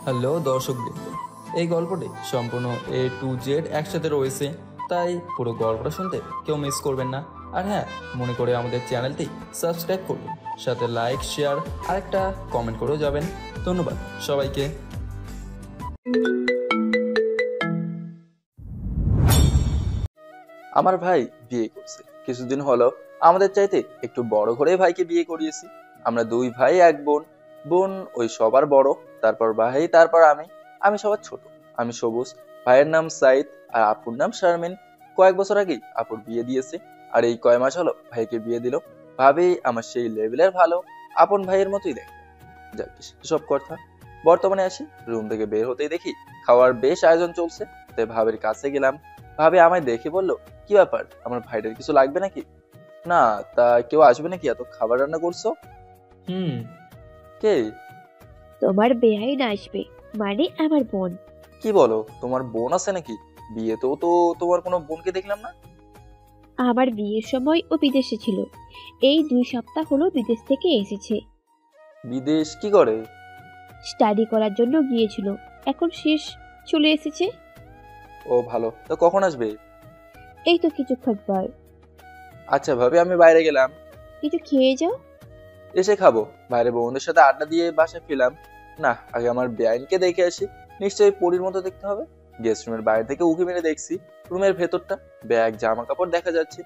Hello দর্শকবৃন্দ, এই গল্পটি সম্পূর্ণ A to Z একসাথে রয়েছে, তাই পুরো গল্পটা শুনতে কেউ মিস করবেন না। আর হ্যাঁ, মনে করে আমাদের চ্যানেলটি সাবস্ক্রাইব করুন, সাথে লাইক, শেয়ার আর একটা কমেন্ট করেও যাবেন। ধন্যবাদ সবাইকে। আমার ভাই বিয়ে করছে কিছুদিন হলো। আমাদের চাইতে একটু বড় ঘরে ভাইকে বিয়ে করিয়েছি। আমরা দুই ভাই এক বোন। বোন ওই সবার বড়, তারপর ভাই, তারপর আমি। আমি সবার ছোট। আমি সবুজ। ভাইয়ের নাম সাইদ আর আপুর নাম শারমিন। কয়েক বছর আগেই আপুর বিয়ে দিয়েছে, আর এই কয় মাস হলো ভাইকে বিয়ে দিল। ভাবি আমার সেই লেভেলের ভালো, আপন ভাইয়ের মতোই দেখে। যাক, সব কথা বর্তমানে আসি। রুম থেকে বের হতেই দেখি খাওয়ার বেশ আয়োজন চলছে, তাই ভাবির কাছে গেলাম। ভাবি আমায় দেখে বলল, কি ব্যাপার, আমার ভাইটার কিছু লাগবে নাকি? না, তা কেউ আসবে নাকি? এত খাবার রান্না করছো? হুম। কে? তোমার বেআইন আসবে, মানে আমার বোন। কি বলো, তোমার বোন আছে নাকি? বিয়েতেও তো তোমার কোনো বোনকে দেখলাম না। আমার বিয়ের সময় ও বিদেশে ছিল, এই 2 সপ্তাহ হলো বিদেশ থেকে এসেছে। বিদেশ কি করে? স্টাডি করার জন্য গিয়েছিল, এখন শেষ, চলে এসেছে। ও ভালো, তো কখন আসবে? এই তো কিছুক্ষণ পর। আচ্ছা ভাবি, আমি বাইরে গেলাম। কিছু খেয়ে যাও। এসে খাবো। বাইরে বন্ধুদের সাথে আড্ডা দিয়ে বাসায় ফিরলাম। না, আগে আমার বেআইনকে দেখে আসি। নিশ্চয়ই পরীর মতো দেখতে হবে। গেস্ট রুমের বাইরে থেকে উঁকি মেরে দেখছি রুমের ভেতরটা, ব্যাগ জামা কাপড় দেখা যাচ্ছে।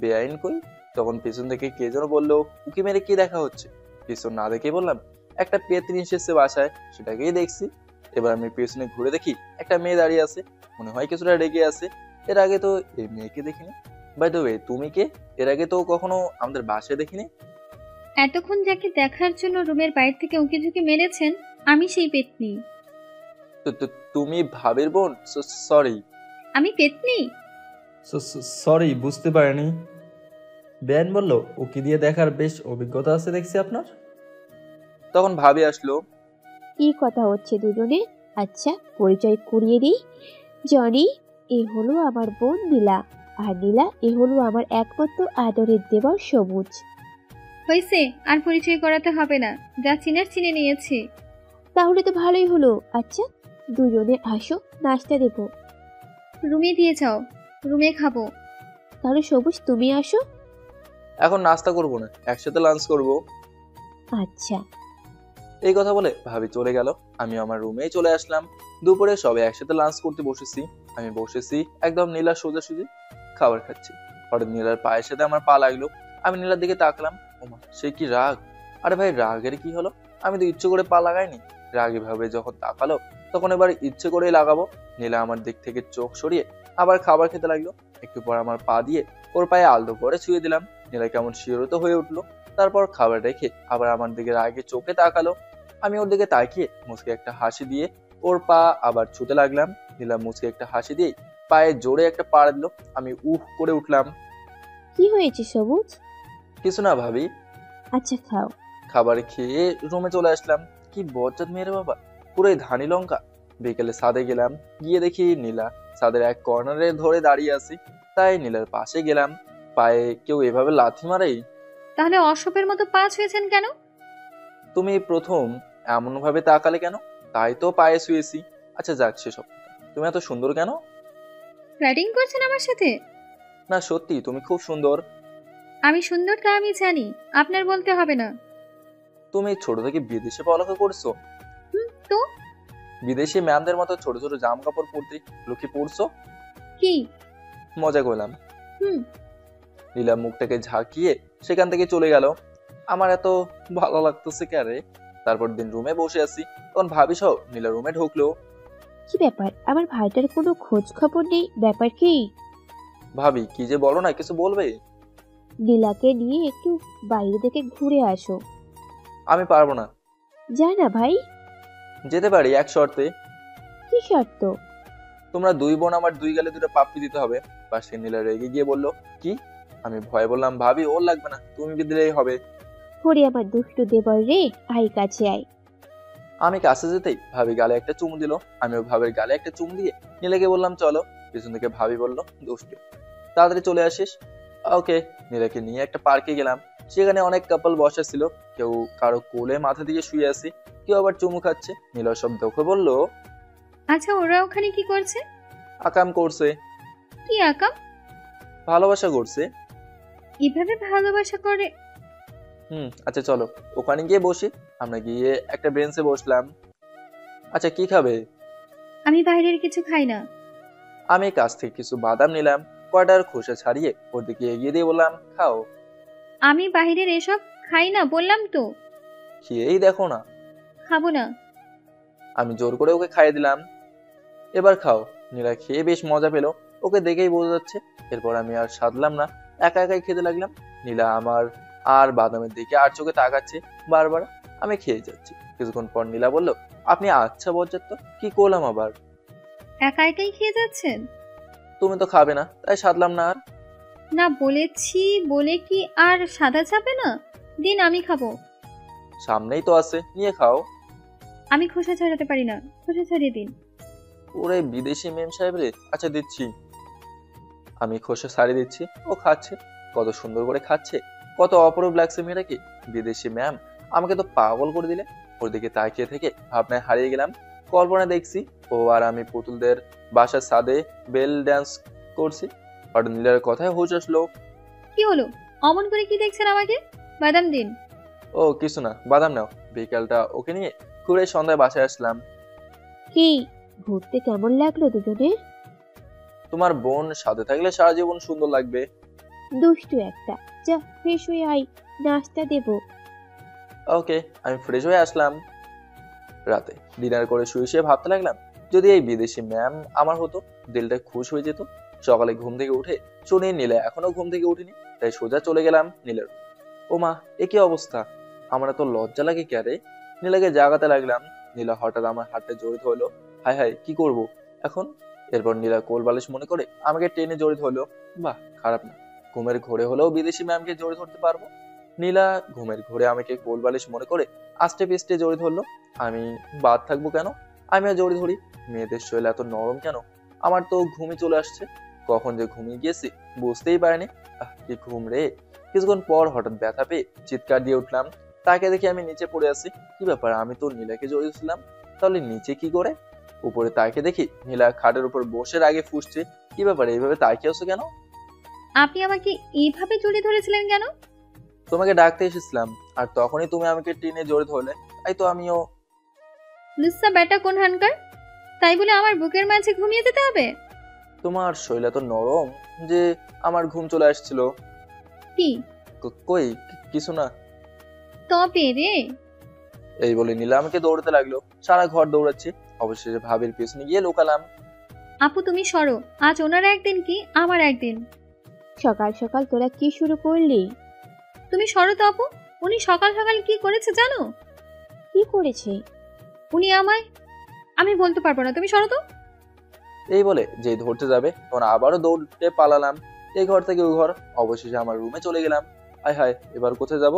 বেআইন কই? তখন পেছন থেকে কে যেন বললো, উঁকি মেরে কি দেখা হচ্ছে? পেছন না দেখেই বললাম, একটা পেত্নী এসেছে বাসায়, সেটাকেই দেখছি। এবার আমি পেছনে ঘুরে দেখি একটা মেয়ে দাঁড়িয়ে আছে, মনে হয় কিছুটা রেগে আছে। এর আগে তো এই মেয়েকে দেখিনি। বাই দ্য ওয়ে, তুমি কে? এর আগে তো কখনো আমাদের বাসায় দেখিনি। এতক্ষণ যাকে দেখার জন্য রুমের বাইরে থেকে উঁকি ঝুঁকি মেরেছেন, আমি সেই পেতনি। তুমি ভাবির বোন? সরি। আমি পেতনি? সরি, বুঝতে পারিনি। বেন বলল, ওকে দিয়ে দেখার বেশ অভিজ্ঞতা আছে দেখছি আপনার। তখন ভাবি আসলো। কি কথা হচ্ছে দুজনে? আচ্ছা, পরিচয় করিয়ে দিই। জনি, এ হলো আমার বোন নীলা। আর নীলা, এ হলো আমার একমাত্র আদরের দেবর সবুজ। হয়েছে, আর পরিচয় করাতে হবে না, যা চিনার চিনে নিয়েছি। তাহলে তো ভালোই হলো। আচ্ছা, দুজনে আসো, নাস্তা দেবো। রুমে দিয়ে যাও, রুমে খাবো। তাহলে সবুজ, তুমি আসো। এখন নাস্তা করবো না, একসাথে লাঞ্চ করব। আচ্ছা। এই কথা বলে ভাবি চলে গেল। আমি আমার রুমেই চলে আসলাম। দুপুরে সবাই একসাথে লাঞ্চ করতে বসেছি। আমি বসেছি একদম নীলার সোজাসুজি, খাবার খাচ্ছি। হঠাৎ নীলার পায়ের সাথে আমার পা লাগলো। আমি নীলার দিকে তাকলাম। ওমা, সে কি রাগ! আরে ভাই, রাগের কি হলো? আমি তো ইচ্ছে করে পা লাগাইনি। রাগী ভাবে যখন তাকালো, তখন এবার ইচ্ছে করেই লাগাবো। নীলা আমার দিক থেকে চোখ সরিয়ে আবার খাবার খেতে লাগলো। একটু পর আমার পা দিয়ে ওর পায়ে আলতো করে ছুঁয়ে দিলাম। নীলা কেমন শিহরিত হয়ে উঠলো। তারপর খাবার রেখে আবার আমার দিকে রাগে চোখে তাকালো। আমি ওর দিকে তাকিয়ে মুচকে একটা হাসি দিয়ে ওর পা আবার ছুতে লাগলাম। নীলা মুচকে একটা হাসি দিয়ে পায়ে জোরে একটা পাড়া দিল। আমি উহ করে উঠলাম। কি হয়েছে সবুজ? কিছু না ভাবি। আচ্ছা, খাও। খাবার খেয়ে রুমে চলে আসলাম। কি বজ্জাত মেয়েরে বাবা, পুরোই ধানি লঙ্কা। বিকেলে ছাদে গেলাম, গিয়ে দেখি নীলা ছাদের এক কর্নারে ধরে দাঁড়িয়ে আছি। তাই নীলার পাশে গেলাম। পায়ে কেউ এভাবে লাথি মারেই? তাহলে অসভ্যের মতো পা ছুঁয়েছেন কেন? তুমি প্রথম এমন ভাবে তাকালে কেন? তাই তো পায়ে শুয়েছি। আচ্ছা যাক, সেসব কথা। তুমি এত সুন্দর কেন? ফ্ল্যাটিং করছেন আমার সাথে? না সত্যি, তুমি খুব সুন্দর। আমি সুন্দর তা আমি জানি, আপনার বলতে হবে না। তুমি ছোট থেকে বিদেশে পড়ালেখা করছো? তো বিদেশি ম্যামদের মতো ছোট ছোট জামা কাপড় পরতে লুকিয়ে পড়ছো? কি? মজা করলাম। হুম। নীলা মুখটাকে ঝাঁকিয়ে সেখান থেকে চলে গেল। আমার এত ভালো লাগতেছে কে? তারপর দিন রুমে বসে আছি, তখন ভাবি সহ নীলা রুমে ঢুকলো। কি ব্যাপার, আমার ভাইটার কোনো খোঁজ খবর নেই? ব্যাপার কি? ভাবি কি যে বলো না, কিছু বলবে? নীলাকে নিয়ে একটু বাইরে থেকে ঘুরে আসো। আমি পারবো না। যায় না ভাই? যেতে পারি এক শর্তে। কি শর্ত? তোমরা দুই বোন আমার দুই গালে দুটো পাপ্পি দিতে হবে। পাশে নীলা রেগে গিয়ে বললো, কি? আমি ভয়ে বললাম, ভাবি ওর লাগবে না, তুমি দিলেই হবে। ওরে আমার দুষ্টু দেবর রে, আয় কাছে আয়। আমি কাছে যেতেই ভাবি গালে একটা চুমু দিল। আমিও ভাবির গালে একটা চুমু দিয়ে নীলাকে বললাম, চলো। পিছন থেকে ভাবি বলল, দুষ্টু, তাড়াতাড়ি চলে আসিস। ওকে। নীলাকে নিয়ে একটা পার্কে গেলাম। সেখানে অনেক কাপল বসা ছিল, কেউ কারো কোলে মাথা দিয়ে শুয়ে আছে, কেউ আবার চুমু খাচ্ছে। নীলা সব দেখে বলল, আচ্ছা, ওরা ওখানে কি করছে? আকাম করছে, কি আকাম? ভালোবাসা করছে। এভাবে ভালোবাসা করে? আচ্ছা চলো ওখানে গিয়ে বসি। আমরা গিয়ে একটা বেঞ্চে বসলাম। আচ্ছা কি খাবে? আমি বাইরের কিছু খাই না। আমি কাছ থেকে কিছু বাদাম নিলাম, কয়টার খোসা ছাড়িয়ে ওর দিকে এগিয়ে দিয়ে বললাম, খাও। আমি বাইরের এসব খাই না বললাম তো। খেয়েই দেখো না। খাবো না। আমি জোর করে ওকে খাইয়ে দিলাম। এবার খাও। নীলা খেয়ে বেশ মজা পেলো, ওকে দেখেই বোঝা যাচ্ছে। এরপর আমি আর সাধলাম না, একা একাই খেতে লাগলাম। নীলা আমার আর বাদামের দিকে আর চোখে তাকাচ্ছে বারবার। আমি খেয়ে যাচ্ছি। কিছুক্ষণ পর নীলা বলল, আপনি আচ্ছা বজ্জাত তো, কি করলাম আবার? একা একাই খেয়ে যাচ্ছেন? তুমি তো খাবে না, তাই সাধলাম না আর। না বলেছি বলে কি আর সাদা যাবে না? দিন, আমি খাবো। সামনেই তো আছে, নিয়ে খাও। আমি খোসা ছাড়াতে পারি না, খোসা ছাড়িয়ে দিন। ওরে বিদেশি মেম সাহেব রে, আচ্ছা দিচ্ছি। আমি খোসা ছাড়িয়ে দিচ্ছি, ও খাচ্ছে। কত সুন্দর করে খাচ্ছে, কত অপরূপ লাগছে মেয়েটাকে। বিদেশি ম্যাম, আমাকে তো পাগল করে দিলে। ওর দিকে তাকিয়ে থেকে ভাবনায় হারিয়ে গেলাম। কল্পনা দেখছি ও আর আমি পুতুলদের বাসার ছাদে বেল ড্যান্স করছি। হঠাৎ নীলার কথায় হুঁশ আসলো। কি হলো? অমন করে কি দেখছেন আমাকে? বাদাম দিন। ও কিছু না, বাদাম নাও। বিকালটা ওকে নিয়ে ঘুরে সন্ধ্যায় বাসায় আসলাম। কি ঘুরতে কেমন লাগলো দুজনে? তোমার বোন সাথে থাকলে সারা জীবন সুন্দর লাগবে। দুষ্টু একটা। যা ফ্রেশ হয়ে আই, নাস্তা দেবো। ওকে, আমি ফ্রেশ হয়ে আসলাম। রাতে ডিনার করে শুয়ে শুয়ে ভাবতে লাগলাম, যদি এই বিদেশি ম্যাম আমার হতো, দিলটা খুশ হয়ে যেত। সকালে ঘুম থেকে উঠে শুনি নীলা এখনো ঘুম থেকে উঠিনি, তাই সোজা চলে গেলাম নীলার। ও মা, এ কি অবস্থা! আমার তো লজ্জা লাগে ক্যারে। নীলাকে জাগাতে লাগলাম। নীলা হঠাৎ আমার হাতটা জড়িত হলো। হায় হায়, কি করব এখন? এরপর নীলা কোল বালিশ মনে করে আমাকে টেনে জড়িত হলো। বাহ, খারাপ না, ঘুমের ঘোরে হলেও বিদেশি ম্যামকে জড়িত ধরতে পারবো। নীলা ঘুমের ঘোরে আমাকে কোল বালিশ মনে করে আস্তে পিস্টে জড়িত ধরলো। আমি বাদ থাকবো কেন? আমি আর জড়িত ধরি। মেয়েদের শরীর এত নরম কেন? আমার তো ঘুমই চলে আসছে। কখন যে ঘুমিয়ে গিয়েছি বুঝতেই পারিনি। কি ঘুম রে! কিছুক্ষণ পর হঠাৎ ব্যথা পেয়ে চিৎকার দিয়ে উঠলাম। তাকে দেখে আমি নিচে পড়ে আছি। কি ব্যাপার, আমি তো নীলাকে জড়িয়ে ছিলাম, তাহলে নিচে কি করে? উপরে তাকে দেখি নীলা খাটের উপর বসে আগে ফুসছে। কি ব্যাপার, এইভাবে তাকিয়ে আছো কেন? আপনি আমাকে এইভাবে জড়িয়ে ধরেছিলেন কেন? তোমাকে ডাকতে এসেছিলাম, আর তখনই তুমি আমাকে টেনে জড়িয়ে ধরলে, তাই তো আমিও। লুচ্চা বেটা কোন হানকার? তাই বলে আমার বুকের মাঝে ঘুমিয়ে যেতে হবে? তোমার শরীর এত নরম যে আমার ঘুম চলে আসছিল। কি? কই কিছু না। তবে রে। এই বলে নীলা আমাকে দৌড়াতে লাগলো। সারা ঘর দৌড়াচ্ছে। অবশেষে ভাবির পেছনে গিয়ে লুকালাম। আপু তুমি সরো, আজ ওনার একদিন কি আমার একদিন। সকাল সকাল তোরা কি শুরু করলি? তুমি সরো তো আপু। উনি সকাল সকাল কি করেছে জানো? কি করেছে? উনি আমায়, আমি বলতে পারবো না, তুমি সরো তো। এই বলে যে ধরতে যাবে তখন আবারও দৌড়তে পালালাম, এই ঘর থেকে ওই ঘর। অবশেষে আমার রুমে চলে গেলাম। হায় হায়, এবার কোথায় যাব?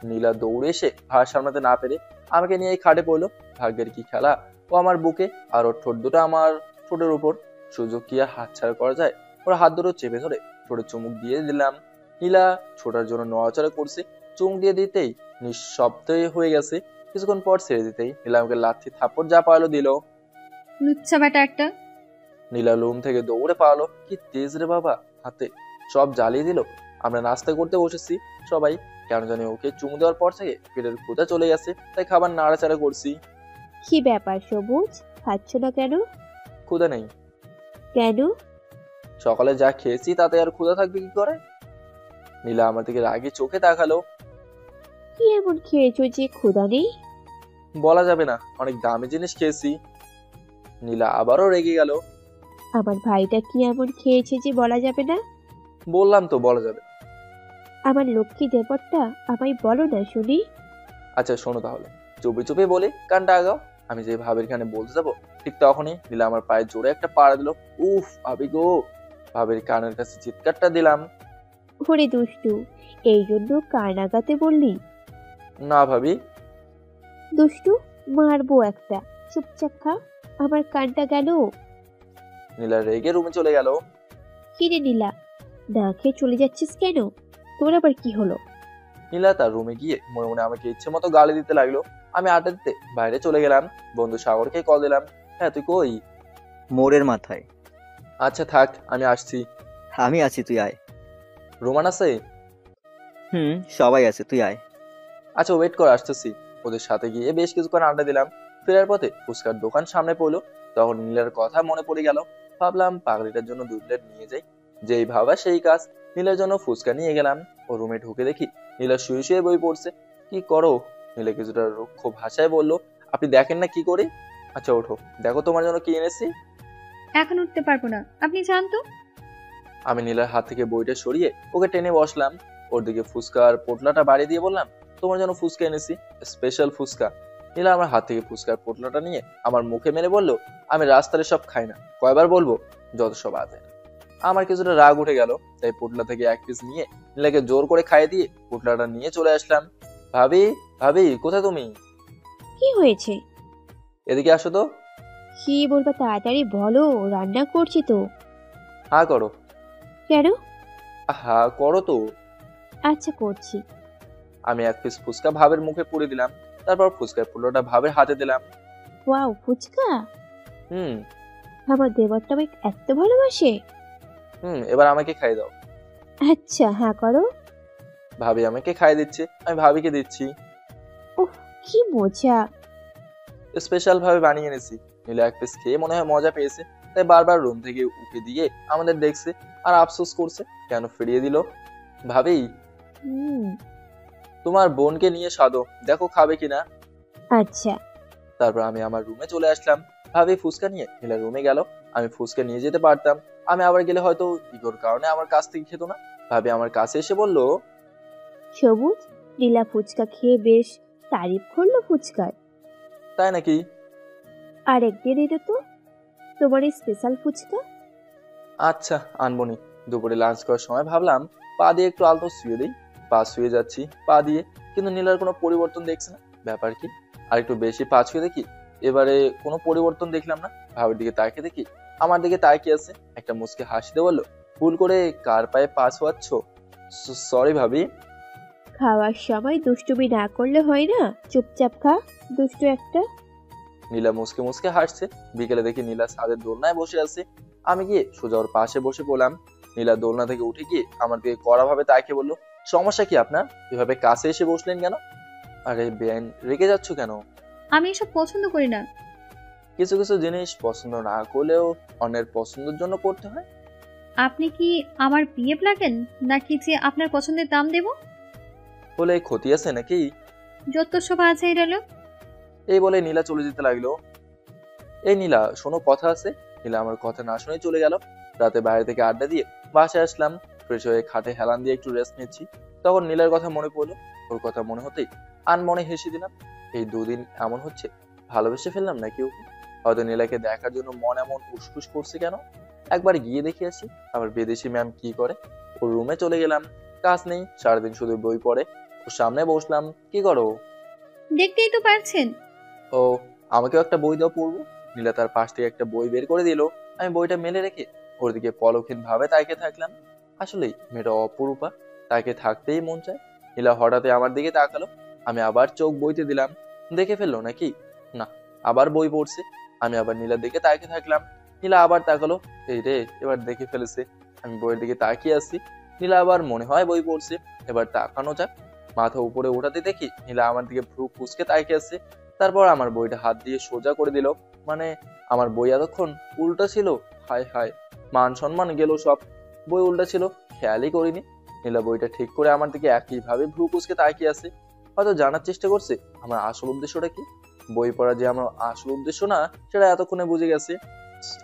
নীলা দৌড়ে এসে ভার সামলাতে না পেরে আমাকে নিয়ে এই খাটে পড়লো। ভাগ্যের কি খেলা, ও আমার বুকে আর ওর ঠোঁট দুটো আমার ঠোঁটের উপর। সুযোগ কি আর হাতছাড়া করা যায়? ওর হাত দুটো চেপে ধরে ঠোঁটে চুমুক দিয়ে দিলাম। নীলা ছোটার জন্য নড়াচড়া করছে। চুমুক দিয়ে দিতেই নিঃশব্দে হয়ে গেছে। কিছুক্ষণ পর ছেড়ে দিতেই নীলা আমাকে লাথি থাপ্পড় যা পারলো দিল। লুচ্চা বেটা একটা। নীলা রুম থেকে দৌড়ে পালালো। কি তেজ রে বাবা, হাতে সব জ্বালিয়ে দিল। আমরা নাস্তা করতে বসেছি সবাই। কেন জানি ওকে চুমু দেওয়ার পর থেকে পেটের ক্ষুধা চলে গেছে, তাই খাবার নাড়াচাড়া করছি। কি ব্যাপার সবুজ, খাচ্ছ না কেন? ক্ষুধা নেই। কেন? সকালে যা খেয়েছি তাতে আর ক্ষুধা থাকবে কি করে? নীলা আমার দিকে রাগে চোখে তাকালো। কি এমন খেয়েছো যে ক্ষুধা নেই? বলা যাবে না, অনেক দামি জিনিস খেয়েছি। নীলা আবারও রেগে গেল। আমার ভাইটা কি এমন খেয়েছে যে বলা যাবে না? বললাম তো বলা যাবে। আমার লক্ষ্মী দেবরটা আমায় বলো না শুনি। আচ্ছা শোনো তাহলে, চুপি চুপি বলি কানটা আগাও। আমি যে ভাবির খানে বলতে যাবো ঠিক তখনই নীলা আমার পায়ে জোরে একটা পাড়া দিল। উফ ভাবি গো! ভাবির কানের কাছে চিৎকারটা দিলাম। ওরে দুষ্টু, এই জন্য কান আগাতে বললি? না ভাবি। দুষ্টু, মারবো একটা। চুপচাপ খা, আমার কানটা গেল। নীলা রেগে রুমে চলে গেল। কিরে নীলা, না খেয়ে চলে যাচ্ছিস কেন? তোর আবার কি হলো? নীলা তার রুমে গিয়ে মনে মনে আমাকে ইচ্ছে মতো গালি দিতে লাগলো। আমি আড্ডা দিতে বাইরে চলে গেলাম। বন্ধু সাগরকে কল দিলাম। হ্যাঁ, তুই কই? মোড়ের মাথায়। আচ্ছা থাক, আমি আসছি। আমি আছি, তুই আয়। রোমান আছে? সবাই আছে, তুই আয়। আচ্ছা ওয়েট কর, আসতেছি। ওদের সাথে গিয়ে বেশ কিছুক্ষণ আড্ডা দিলাম। ফেরার পথে ফুচকার দোকান সামনে পড়লো। তখন নীলার কথা মনে পড়ে গেল। ভাবলাম পাগড়িটার জন্য 2 প্লেট নিয়ে যাই। যেই ভাবা সেই কাজ। নীলার জন্য ফুচকা নিয়ে গেলাম। ও রুমে ঢুকে দেখি নীলা শুয়ে শুয়ে বই পড়ছে। কি করো? নীলা কিছুটা রুক্ষ ভাষায় বললো, আপনি দেখেন না কি করি? আচ্ছা ওঠো, দেখো তোমার জন্য কি এনেছি। এখন উঠতে পারবো না, আপনি যান তো। আমি নীলার হাত থেকে বইটা সরিয়ে ওকে টেনে বসলাম। ওর দিকে ফুচকার পোটলাটা বাড়ি দিয়ে বললাম, তোমার জন্য ফুচকা এনেছি, স্পেশাল ফুচকা। নীলা আমার হাত থেকে ফুচকার পোটলাটা নিয়ে আমার মুখে মেরে বলল, আমি রাস্তার সব খাই না, কয়বার বলবো, যত সব আজে। আমার কিছুটা রাগ উঠে গেল, তাই পোটলা থেকে 1 পিস নিয়ে নীলাকে জোর করে খাইয়ে দিয়ে পোটলাটা নিয়ে চলে আসলাম। ভাবি, ভাবি কোথায় তুমি? কি হয়েছে? এদিকে আসো তো। কি বলবো তাড়াতাড়ি বলো, রান্না করছি তো। হা করো। কেন? হা করো তো। আচ্ছা করছি। আমি 1 পিস ফুচকা ভাবের মুখে পুরে দিলাম। তারপর ফুচকার পোটলাটা ভাবের হাতে দিলাম। ওয়াও, ফুচকা! হুম আমার দেবরটা আমাকে এত ভালোবাসে। এবার আমাকে খাইয়ে দাও। আচ্ছা, হ্যাঁ করো। ভাবি আমাকে খাইয়ে দিচ্ছে, আমি ভাবিকে দিচ্ছি। ওহ, কি মজা! স্পেশাল ভাবে বানিয়ে এনেছি। নীলা 1 পিস খেয়ে মনে হয় মজা পেয়েছে, তাই বারবার রুম থেকে উঠে দিয়ে আমাদের দেখছে আর আফসোস করছে কেন ফিরিয়ে দিল। ভাবি, হুম। তোমার বোনকে নিয়ে সাদো, দেখো খাবে কিনা। আচ্ছা। তারপর আমি আমার রুমে চলে আসলাম। ভাবি ফুচকা নিয়ে নীলা রুমে গেল। আমি ফুচকা নিয়ে যেতে পারতাম, আমি আবার গেলে হয়তো ইগোর কারণে আমার কাছ থেকে খেত না। ভাবি আমার কাছে এসে বলল, সবুজ, নীলা ফুচকা খেয়ে বেশ তারিফ করলো ফুচকার। তাই নাকি? আর একদিন এনে তো তোমার এই স্পেশাল ফুচকা। আচ্ছা আনবনি। দুপুরে লাঞ্চ করার সময় ভাবলাম পা দিয়ে একটু আলতো শুয়ে দিই। পা শুয়ে যাচ্ছি পা দিয়ে, কিন্তু নীলার কোনো পরিবর্তন দেখছি না। ব্যাপার কি? আর একটু বেশি পা ছুঁয়ে দেখি, এবারে কোনো পরিবর্তন দেখলাম না। ভাবির দিকে তাকিয়ে দেখি আমার দিকে তাকিয়ে আছে। একটা মুচকে হাসিতে বললো, ভুল করে কার পায়ে পা ছোঁয়াচ্ছ? সরি ভাবি। খাওয়ার সময় দুষ্টুমি না করলে হয় না? চুপচাপ খা, দুষ্টু একটা। নীলা মুচকে মুচকে হাসছে। বিকেলে দেখি নীলা ছাদের দোলনায় বসে আছে। আমি গিয়ে সোজা ওর পাশে বসে পড়লাম। নীলা দোলনা থেকে উঠে গিয়ে আমার দিকে কড়া ভাবে তাকিয়ে বললো, সমস্যা কি আপনার? এভাবে কাছে এসে বসলেন কেন? আরে বেন, রেগে যাচ্ছ কেন? আমি এসব পছন্দ করি না। কিছু কিছু জিনিস পছন্দ না করলেও অন্যের পছন্দের জন্য করতে হয়। আপনি কি আমার বিয়ে লাগেন, নাকি যে আপনার পছন্দের দাম দেব? বলে ক্ষতি আছে নাকি? যত সব আছে এলো। এই বলে নীলা চলে যেতে লাগলো। এই নীলা, শোনো কথা আছে। নীলা আমার কথা না শুনে চলে গেল। রাতে বাইরে থেকে আড্ডা দিয়ে বাসায় আসলাম। ফ্রেশ হয়ে খাটে হেলান দিয়ে একটু রেস্ট নিচ্ছি। তখন নীলার কথা মনে পড়লো। ওর কথা মনে হতেই আনমনে হেসে দিলাম। এই 2 দিন এমন হচ্ছে, ভালোবেসে ফেললাম নাকি ওকে? হয়তো নীলাকে দেখার জন্য মন এমন উসখুস করছে কেন? একবার গিয়ে দেখে আসি আবার বিদেশি ম্যাম কি করে। ওর রুমে চলে গেলাম। কাজ নেই, সারাদিন শুধু বই পড়ে। ওর সামনে বসলাম। কি করো? দেখতেই তো পারছেন। ও, আমাকেও একটা বই দাও পড়বো। নীলা তার পাশ থেকে একটা বই বের করে দিল। আমি বইটা মেলে রেখে ওর দিকে পলকহীন ভাবে তাকিয়ে থাকলাম। আসলেই মেয়েটা অপরূপা, তাকে থাকতেই মন চায়। নীলা হঠাৎই আমার দিকে তাকালো। আমি আবার চোখ বইতে দিলাম। দেখে ফেললো নাকি? না, আবার বই পড়ছে। আমি আবার নীলার দিকে তাকিয়ে থাকলাম। নীলা আবার তাকালো। এই রে, এবার দেখে ফেলেছে। আমি বইয়ের দিকে তাকিয়ে আসছি। নীলা আবার মনে হয় বই পড়ছে। এবার তাকানো যাক। মাথা উপরে ওঠাতে দেখি নীলা আমার দিকে ভ্রু কুঁচকে তাকিয়ে আছে। তারপর আমার বইটা হাত দিয়ে সোজা করে দিল। মানে আমার বই এতক্ষণ উল্টা ছিল। হায় হায়, মান সম্মান গেল সব। বই উল্টা ছিল, খেয়ালই করিনি। নীলা বইটা ঠিক করে আমার দিকে একইভাবে ভ্রু কুঁচকে তাকিয়ে আছে। হয়তো জানার চেষ্টা করছে আমার আসল উদ্দেশ্যটা কি। বই পড়া যে আমার আসল উদ্দেশ্য না, সেটা এতক্ষণে বুঝে গেছে।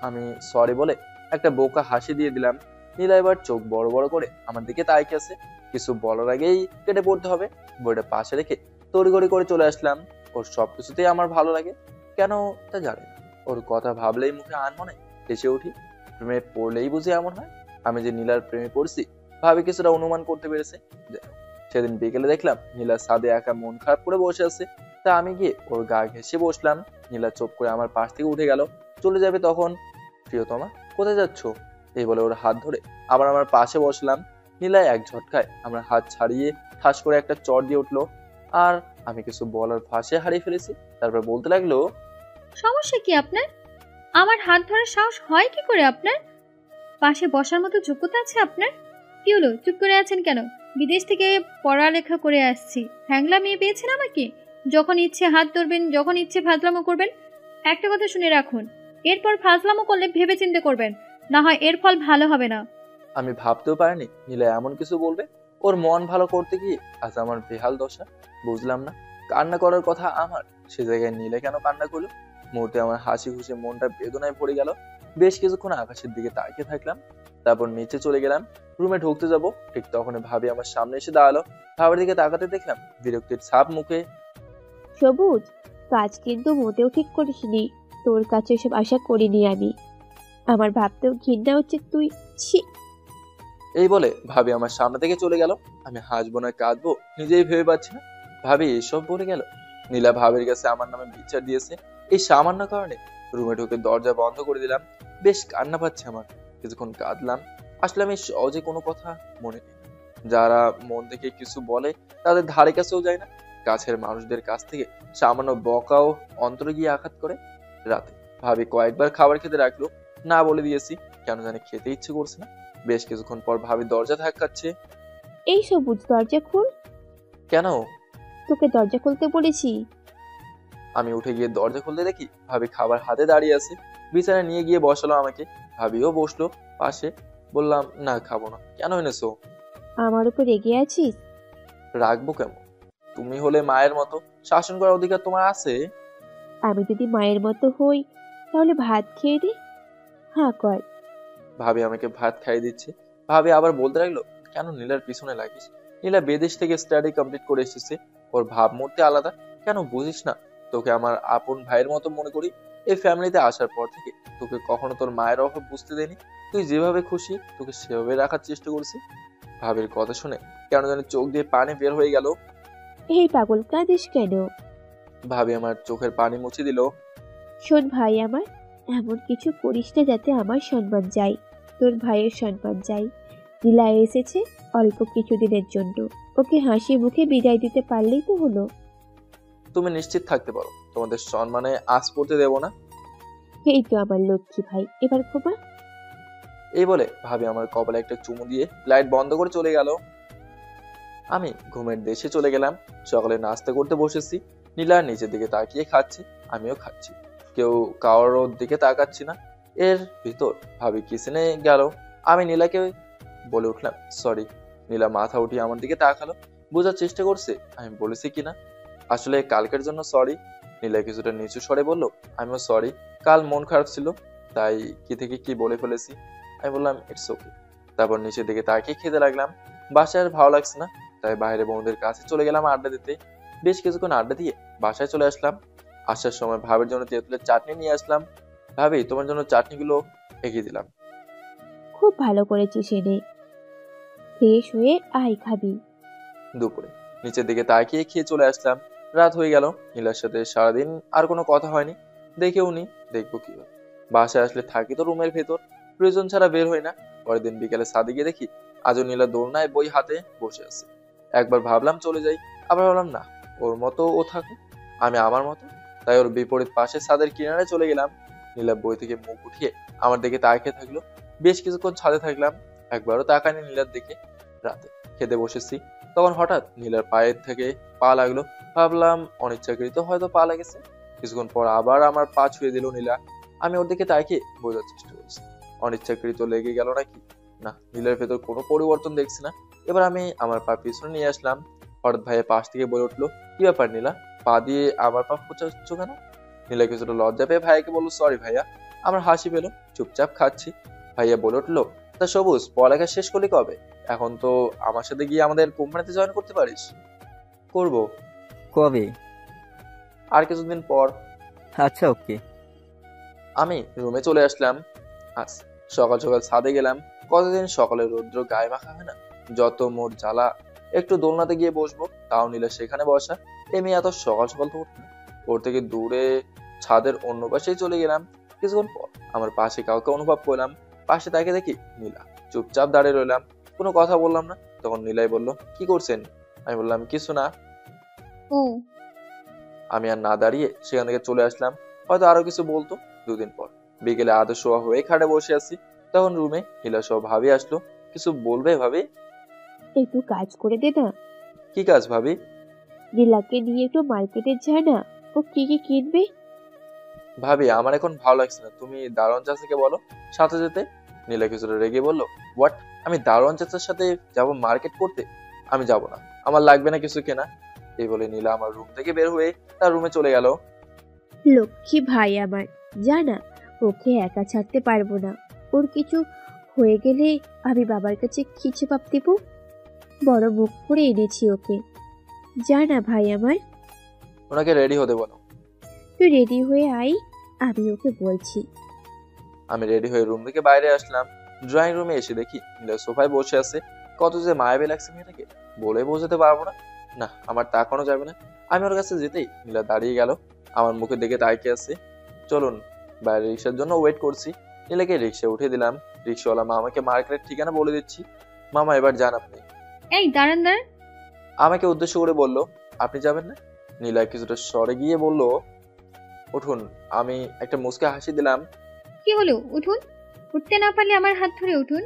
আমি সরি বলে একটা বোকা হাসি দিয়ে দিলাম। নীলা এবার চোখ বড় বড় করে আমার দিকে তাকিয়ে আছে। কিছু বলার আগেই কেটে পড়তে হবে। বইটা পাশে রেখে তড়িঘড়ি করে চলে আসলাম। ওর সবকিছুতেই আমার ভালো লাগে, কেন তা জানি না। ওর কথা ভাবলেই মুখে আনমনে হেসে উঠি। প্রেমে পড়লেই বুঝি এমন হয়। আমি যে নীলার প্রেমে পড়ছি ভাবে কিছুটা অনুমান করতে পেরেছে। সেদিন বিকেলে দেখলাম নীলা ছাদে একা মন খারাপ করে বসে আছে। তা আমি গিয়ে ওর গা ঘেঁষে বসলাম। নীলা চুপ করে আমার পাশ থেকে উঠে গেল। চলে যাবে তখন। প্রিয়তমা, কোথায় যাচ্ছ? এই বলে ওর হাত ধরে আবার আমার পাশে বসলাম। নীলা এক ঝটকায় আমার হাত ছাড়িয়ে ঠাস করে একটা চড় দিয়ে উঠলো। আর আমি কিছু বলার ভাষে হারিয়ে ফেলেছি। তারপর বলতে লাগলো, সমস্যা কি আপনার? আমার হাত ধরার সাহস হয় কি করে আপনার? পাশে বসার মতো যোগ্যতা আছে আপনার? কি হলো, চুপ করে আছেন কেন? বিদেশ থেকে পড়ালেখা করে আসছি, হ্যাংলা মেয়ে পেয়েছেন আমাকে? যখন ইচ্ছে হাত ধরবেন, যখন ইচ্ছে ফাজলামো করবেন। একটা কথা শুনে রাখুন, এরপর ফাজলামো করলে ভেবেচিন্তে করবেন, না হয় এর ফল ভালো হবে না। আমি ভাবতেও পারিনি নীলা এমন কিছু বলবে। ওর মন ভালো করতে গিয়ে আজ আমার বেহাল দশা। বুঝলাম না, কান্না করার কথা আমার, সে জায়গায় নীলা কেন কান্না করলো। মুহূর্তে আমার হাসি খুশি মনটা বেদনায় ভরে গেল। বেশ কিছুক্ষণ আকাশের দিকে তাকিয়ে থাকলাম। তারপর নিচে চলে গেলাম। রুমে ঢুকতে যাব, ঠিক তখন ভাবি আমার সামনে এসে দাঁড়ালো। ভাবের দিকে তাকাতে দেখলাম বিরক্তির ছাপ মুখে। সবুজ, কাজ কিন্তু মোটেও ঠিক করিসনি। তোর কাছে এসব আশা করিনি আমি। আমার ভাবতেও ঘৃণা হচ্ছে তুই। ছি। এই বলে ভাবি আমার সামনে থেকে চলে গেল। আমি হাসবো না কাঁদবো নিজেই ভেবে পাচ্ছি না। ভাবি এসব বলে গেল। নীলা ভাবির কাছে আমার নামে বিচার দিয়েছে এই সামান্য কারণে। রুমে ঢুকে দরজা বন্ধ করে দিলাম। বেশ কান্না পাচ্ছে আমার। কিছুক্ষণ কাঁদলাম। আসলে আমি সহজে কোনো কথা মনে নেই। যারা মন থেকে কিছু বলে তাদের ধারে কাছেও যায় না। কাছের মানুষদের কাছ থেকে সামান্য বকাও অন্তরে গিয়ে আঘাত করে। রাতে ভাবি কয়েকবার খাবার খেতে রাখলো, না বলে দিয়েছি, কেন জানি খেতে ইচ্ছে করছে না। বেশ কিছুক্ষণ পর ভাবি দরজা ধাক্কাচ্ছে। এই সবুজ, দরজা খুল। কেন? তোকে দরজা খুলতে বলেছি। আমি উঠে গিয়ে দরজা খুলতে দেখি ভাবি খাবার হাতে দাঁড়িয়ে আছে। বিছানায় নিয়ে গিয়ে বসালো আমাকে। ভাবিও বসলো পাশে। বললাম, না খাবো না। কেন এনেছো? আমার উপর রেগে আছিস? রাখবো কেমন? তুমি হলে মায়ের মতো, শাসন করার অধিকার তোমার আছে। আমি যদি মায়ের মতো হই তাহলে ভাত খেয়ে দে। হ্যাঁ কর। ভাবি আমাকে ভাত খাইয়ে দিচ্ছে। ভাবি আবার বলতে লাগলো, কেন নীলার পিছনে লাগিস? নীলা বিদেশ থেকে স্টাডি কমপ্লিট করে এসেছে। ওর ভাবমূর্তি আলাদা। কেন বুঝিস না? তোকে আমার আপন ভাইয়ের মতো মনে করি। এই ফ্যামিলিতে আসার পর থেকে তোকে কখনো তোর মায়ের অভাব বুঝতে দেয়নি। তুই যেভাবে খুশি তোকে সেভাবে রাখার চেষ্টা করছি। ভাবির কথা শুনে কেন জানি চোখ দিয়ে পানি বের হয়ে গেল। এই পাগল, কাঁদিস কেন? ভাবি আমার চোখের পানি মুছে দিল। শোন ভাই আমার, এমন কিছু করিস না যাতে আমার সম্মান যায়, তোর ভাইয়ের সম্মান যায়। নীলা এসেছে অল্প কিছুদিনের জন্য, ওকে হাসি মুখে বিদায় দিতে পারলেই তো হলো। তুমি নিশ্চিত থাকতে পারো তোমাদের সম্মানে আঁচ পড়তে দেব না। এই তো আমার লক্ষ্মী ভাই, এবার ঘুমা। এই বলে ভাবি আমার কপালে একটা চুমু দিয়ে লাইট বন্ধ করে চলে গেল। আমি ঘুমের দেশে চলে গেলাম। সকালে নাস্তা করতে বসেছি। নীলা নিচের দিকে তাকিয়ে খাচ্ছে, আমিও খাচ্ছি। কেউ কারোর দিকে তাকাচ্ছি না। এর ভিতর ভাবি কিচেনে গেল। আমি নীলাকে বলে উঠলাম, সরি। নীলা মাথা উঠিয়ে আমার দিকে তাকালো, বোঝার চেষ্টা করছে আমি বলেছি কিনা। আসলে কালকের জন্য সরি। নীলা কিছুটা নিচু স্বরে বলল, আমিও সরি। কাল মন খারাপ ছিল, তাই কি থেকে কি বলে ফেলেছি। আমি বললাম, ইটস ওকে। তারপর নিচের দিকে তাকিয়ে খেতে লাগলাম। বাসায় আর ভালো লাগছে না, তাই বাইরে বন্ধুদের কাছে চলে গেলাম আড্ডা দিতে। বেশ কিছুক্ষণ আড্ডা দিয়ে বাসায় চলে আসলাম। আসার সময় ভাবির জন্য তেঁতুলের চাটনি নিয়ে আসলাম। ভাবি, তোমার জন্য চাটনিগুলো এগিয়ে দিলাম। খুব ভালো করেছিস এনে। ফ্রেশ হয়ে আয় খাবি। দুপুরে নিচের দিকে তাকিয়ে খেয়ে চলে আসলাম। রাত হয়ে গেল। নীলার সাথে সারাদিন আর কোনো কথা হয়নি। দেখেও নি, দেখবো কি হয়। বাসায় আসলে থাকি তো রুমের ভেতর, প্রয়োজন ছাড়া বের হই না। পরের দিন বিকেলে ছাদে গিয়ে দেখি আজও নীলা দোলনায় বই হাতে বসে আছে। একবার ভাবলাম চলে যাই, আবার ভাবলাম না, ওর মতো ও থাকুক, আমি আমার মতো। তাই ওর বিপরীত পাশে ছাদের কিনারে চলে গেলাম। নীলা বই থেকে মুখ উঠিয়ে আমার দিকে তাকিয়ে থাকলো। বেশ কিছুক্ষণ ছাদে থাকলাম, একবারও তাকায়নি নীলার দিকে। রাতে খেতে বসেছি, তখন হঠাৎ নীলার পায়ের থেকে পা লাগলো। ভাবলাম অনিচ্ছাকৃত হয়তো পা লেগেছে। কিছুক্ষণ পর আবার আমার পা ছুঁয়ে দিল নীলা। আমি ওর দিকে তাকিয়ে বোঝার চেষ্টা করছি অনিচ্ছাকৃত লেগে গেল নাকি। না, নীলার ভেতর কোনো পরিবর্তন দেখছি না। এবার আমি আমার পা পিছনে নিয়ে আসলাম। হঠাৎ ভাইয়া পাশ থেকে বলে উঠলো, কি ব্যাপার নীলা, পা দিয়ে আমার পা খোঁচাচ্ছ কেন? নীলা কিছুটা লজ্জা পেয়ে ভাইয়াকে বললো, সরি ভাইয়া। আমার হাসি পেলো, চুপচাপ খাচ্ছি। ভাইয়া বলে উঠলো, তা সবুজ, পড়ালেখা শেষ করলি কবে? এখন তো আমার সাথে গিয়ে আমাদের কোম্পানিতে জয়েন করতে পারিস। করবো। কবে? আর কিছুদিন পর। আচ্ছা, ওকে। আমি রুমে চলে আসলাম। আজ সকাল সকাল ছাদে গেলাম। কতদিন সকালে রৌদ্র গায়ে মাখা হয় না, যত মোর জ্বালা। একটু দোলনাতে গিয়ে বসবো, তাও নিলে সেখানে বসা। এমনি এত সকাল সকাল তো উঠে না। ওর থেকে দূরে ছাদের অন্য পাশেই চলে গেলাম। কিছুক্ষণ পর আমার পাশে কাউকে অনুভব করলাম। পাশে তাকে দেখি নীলা। চুপচাপ দাঁড়িয়ে রইলাম। কোনো কথা বললাম না। তখন নীলাই বলল, কি করছেন? আমি বললাম, কিছু না। ও আমি আর না দাঁড়িয়ে সেখান থেকে চলে আসলাম। হয়তো আরো কিছু বলতো। দুদিন পর বিকেলে আদর শোয়া হয়ে খাটে বসে আছি, তখন রুমে নীলা সহ ভাবি আসলো। কিছু বলবে ভাবি? একটু কাজ করে দে না। কি কাজ ভাবি? নীলাকে নিয়ে একটু মার্কেটে যা না, ও কি কি কিনবে। ভাবি আমার এখন ভালো লাগছে না, তুমি দারোয়ান চাচাকে বলো সাথে যেতে। নীলা কিছুটা রেগে বলল, হোয়াট? আমি দারোয়ান চাচার সাথে যাব মার্কেট করতে? আমি যাব না, আমার লাগবে না কিছু কেনা। এই বলে নীলা আমার রুম থেকে বের হয়ে তার রুমে চলে গেল। লক্ষ্মী ভাই আমার, যা না, ওকে একা ছাড়তে পারবো না। ওর কিছু হয়ে গেলে আমি বাবার কাছে কি জবাব দেব? বড় মুখ করে এনেছি ওকে। যা না ভাই আমার, ওনাকে রেডি হতে বলো। তুই রেডি হয়ে আই, আমি ওকে বলছি। আমি রেডি হয়ে রুম থেকে বাইরে আসলাম। ড্রয়িং রুমে এসে দেখি নীলা সোফায় বসে আছে। কত যে মায়াবী লাগছে মেয়েটাকে, বলে বোঝাতে পারবো না। না, আমার তাকানো যাবে না। আমি ওর কাছে যেতেই নীলা দাঁড়িয়ে গেল, আমার মুখে দেখে তাকিয়ে আছে। চলুন, বাইরে রিক্সার জন্য ওয়েট করছি। নীলাকে রিক্সায় উঠে দিলাম। রিক্সাওয়ালা মামাকে মার্কেটের ঠিকানা বলে দিচ্ছি। মামা এবার যান আপনি। এই দাঁড়ান দাঁড়ান। আমাকে উদ্দেশ্য করে বলল, আপনি যাবেন না? নীলা কিছুটা সরে গিয়ে বলল, উঠুন। আমি একটা মুচকে হাসি দিলাম। কি হলো, উঠুন। উঠতে না পারলে আমার হাত ধরে উঠুন।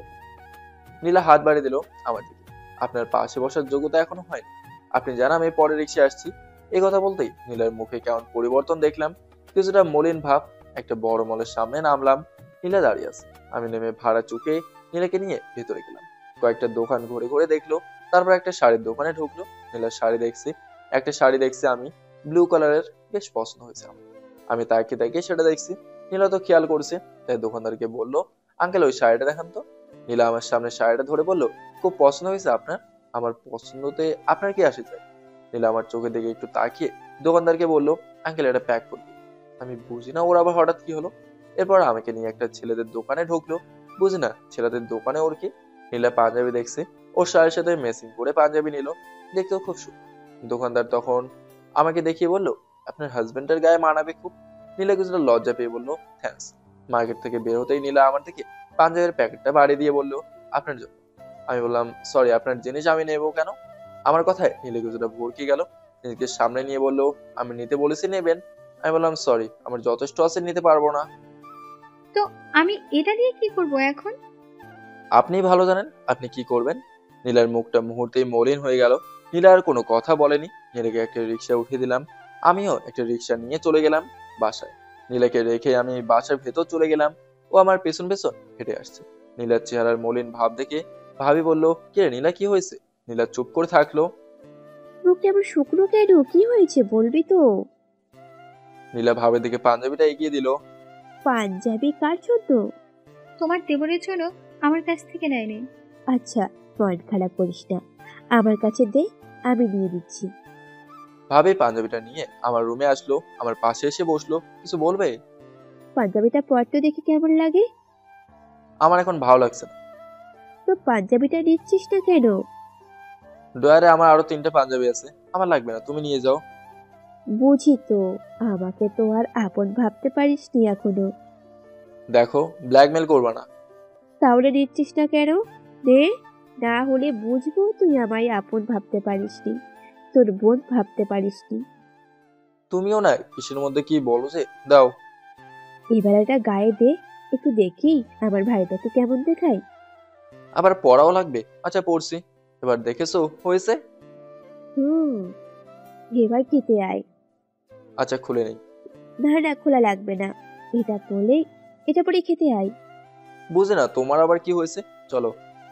নীলা হাত বাড়িয়ে দিল আমার দিকে। আপনার পাশে বসার যোগ্যতা এখনো হয়নি, আপনি জানেন আমি পরে রিক্সায় আসছি। এই কথা বলতেই নীলার মুখে কেমন পরিবর্তন দেখলাম, কিছুটা মলিন ভাব। একটা বড় মলের সামনে নামলাম। নীলা দাঁড়িয়ে আছে। আমি নেমে ভাড়া চুকে নীলাকে নিয়ে ভেতরে গেলাম। কয়েকটা দোকান ঘুরে ঘুরে দেখলো, তারপর একটা শাড়ির দোকানে ঢুকলো। নীলার শাড়ি দেখছি, একটা শাড়ি দেখছি আমি, ব্লু কালারের, বেশ পছন্দ হয়েছে আমার। আমি তাকিয়ে তাকিয়ে সেটা দেখছি। নীলা তো খেয়াল করছে, তাই দোকানদারকে বললো, আঙ্কেল ওই শাড়িটা দেখান তো। নীলা আমার সামনে শাড়িটা ধরে বলল, খুব পছন্দ হয়েছে আপনার? আমার পছন্দতে আপনার কি আসে যায়? নীলা আমার চোখের দিকে একটু তাকিয়ে দোকানদারকে বলল, আঙ্কেল এটা প্যাক করবে। আমি বুঝি না ওর আবার হঠাৎ কি হলো। এরপর আমাকে নিয়ে একটা ছেলেদের দোকানে ঢুকলো। বুঝি না ছেলেদের দোকানে ওর কি। নীলা পাঞ্জাবি দেখছে, ওর শাড়ির সাথে ম্যাচিং করে পাঞ্জাবি নিল, দেখতেও খুব সুন্দর। দোকানদার তখন আমাকে দেখিয়ে বলল, আপনার হাজবেন্ডের গায়ে মানাবে খুব। নীলা কিছুটা লজ্জা পেয়ে বলল, থ্যাঙ্কস। মার্কেট থেকে বের হতেই নীলা আমার থেকে পাঞ্জাবের প্যাকেটটা বাড়িয়ে দিয়ে বলল, আপনার জন্য। আমি বললাম, সরি, আপনার জিনিস আমি নেবো কেন? আমার কথায় নীলে কিছুটা ভরকে গেল, নিজেকে সামনে নিয়ে বলল, আমি নিতে বলেছি নেবেন। আমি বললাম, সরি, আমার যথেষ্ট আছে, নিতে পারবো না। তো আমি এটা দিয়ে কি করব এখন? আপনি ভালো জানেন আপনি কি করবেন। নীলার মুখটা মুহূর্তেই মলিন হয়ে গেল। নীলা আর কোনো কথা বলেনি। নীলাকে একটা রিক্সা উঠিয়ে দিলাম। আমিও একটা রিক্সা নিয়ে চলে গেলাম বাসায়। নীলাকে রেখে আমি বাসার ভেতর চলে গেলাম। ও আমার পেছন পেছন হেঁটে আসছে। নীলার চেহারার মলিন ভাব দেখে ভাবি বলল, কে রে নীলা, কি হয়েছে? নীলা চুপ করে থাকলো। মুখটা আবার শুকনো কেন, কি হয়েছে বলবি তো? নীলা ভাবের দিকে পাঞ্জাবিটা এগিয়ে দিল। পাঞ্জাবি কার জন্য? তোমার দেবরের জন্য, আমার কাছ থেকে নেয়নি। আচ্ছা, মন খারাপ করিস না, আমার কাছে দে, আমি নিয়ে দিচ্ছি। ভাবে পাঞ্জাবিটা নিয়ে আমার রুমে আসলো, আমার পাশে এসে বসলো। কিছু বলবে? পাঞ্জাবিটা পরতে দেখে কেমন লাগে? আমার এখন ভালো লাগছে না। তো পাঞ্জাবিটা নিচ্ছিস না কেন? ডয়ারে আমার আরো 3টা পাঞ্জাবি আছে, আমার লাগবে না, তুমি নিয়ে যাও। বুঝি তো, আমাকে তো আর আপন ভাবতে পারিসনি এখনো। দেখো, ব্ল্যাকমেল করবা না। তাহলে নিচ্ছিস না কেন? নে, না হলে বুঝবো তুই আমায় আপন ভাবতে পারিসনি, তোর বোন ভাবতে পারিসনি। তুমিও না কিসের মধ্যে কি বলো যে, দাও। এবার একটা গায়ে দে, একটু দেখি আমার ভাইটাকে কেমন দেখায়। আবার পড়াও লাগবে? আচ্ছা পড়ছি। এবার দেখেছো হয়েছে? হুম, এবার খেতে আয়। আচ্ছা খুলে নেই। না না, খোলা লাগবে না, এটা পরে, এটা পরে খেতে আয়। বুঝে না তোমার আবার কি হয়েছে। চলো।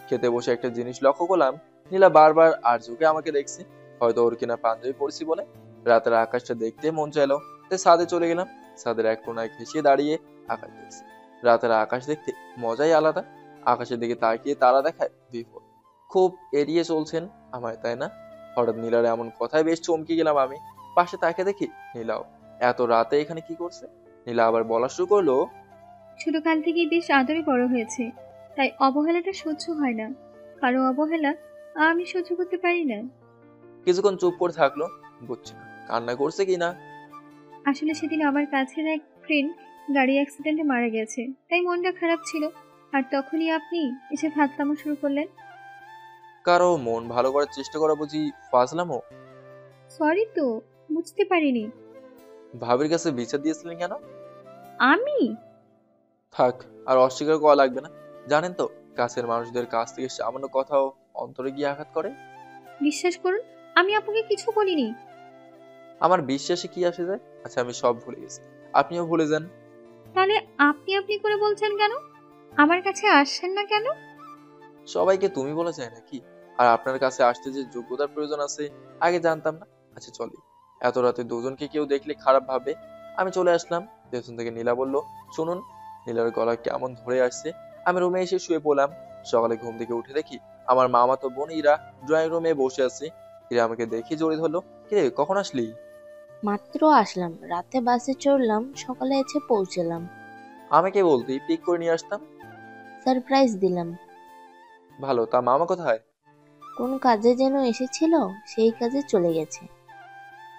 খেতে বসে একটা জিনিস লক্ষ্য করলাম, নীলা বারবার আর চোখে আমাকে দেখছে। হয়তো ওর কিনা পাঞ্জাবি পরছি বলে। রাতের আকাশটা দেখতে মন চাইলো, তাই ছাদে চলে গেলাম। ছাদের এক কোনায় ঘেঁষিয়ে দাঁড়িয়ে আকাশ দেখছি। রাতের আকাশ দেখতে মজাই আলাদা। আকাশের দিকে তাকিয়ে তারা দেখায় বিপদ। খুব এড়িয়ে চলছেন আমায়, তাই না? হঠাৎ নীলার এমন কথায় বেশ চমকে গেলাম আমি। পাশে তাকে দেখি নীলাও এত রাতে এখানে কি করছে। নীলা আবার বলা শুরু করলো, ছোটকাল থেকেই বেশ আদরে বড় হয়েছে, তাই অবহেলাটা সহ্য হয় না। কারো অবহেলা আমি সহ্য করতে পারি না। কিছুক্ষণ চুপ করে থাকলো। বুঝছি না কান্না করছে কিনা। আসলে সেদিন আমার কাছের এক ফ্রেন্ড গাড়ি অ্যাক্সিডেন্টে মারা গেছে, তাই মনটা খারাপ ছিল। আর তখনই আপনি এসে ফাজলামো শুরু করলেন। কারো মন ভালো করার চেষ্টা করা বুঝি ফাজলামো? সরি তো, বুঝতে পারিনি। ভাবির কাছে বিচার দিয়েছিলেন কেন? আমি? থাক, আর অস্বীকার করা লাগবে না। জানেন তো, কাছের মানুষদের কাছ থেকে সামান্য কথাও অন্তরে গিয়ে আঘাত করে। বিশ্বাস করুন, আমি আপনাকে কিছু বলিনি। আমার বিশ্বাসে কি আসে যায়? আচ্ছা, আমি সব ভুলে গেছি, আপনিও ভুলে যান। তাহলে আপনি আপনি করে বলছেন কেন? আমার কাছে আসছেন না কেন? সবাইকে তুমি বলা যায় নাকি? আর আপনার কাছে আসতে যে যোগ্যতার প্রয়োজন আছে আগে জানতাম না। আচ্ছা চলি, এত রাতে দুজনকে কেউ দেখলে খারাপ ভাবে। আমি চলে আসলাম। পেছন থেকে নীলা বলল, শুনুন। নীলার গলা কেমন ধরে আসছে। আমি রুমে এসে শুয়ে পড়লাম। সকালে ঘুম থেকে উঠে দেখি আমার মামাতো বোন ইরা ড্রয়িং রুমে বসে আছে। ইরা আমাকে দেখে জড়িয়ে ধরলো, কিরে কখন আসলি? মাত্র আসলাম, রাতে বাসে চড়লাম, সকালে এসে পৌঁছলাম। আমাকে বলতি পিক করে নিয়ে আসতাম। সারপ্রাইজ দিলাম। ভালো, তা মামা কোথায়? কোন কাজে যেন এসেছিল, সেই কাজে চলে গেছে।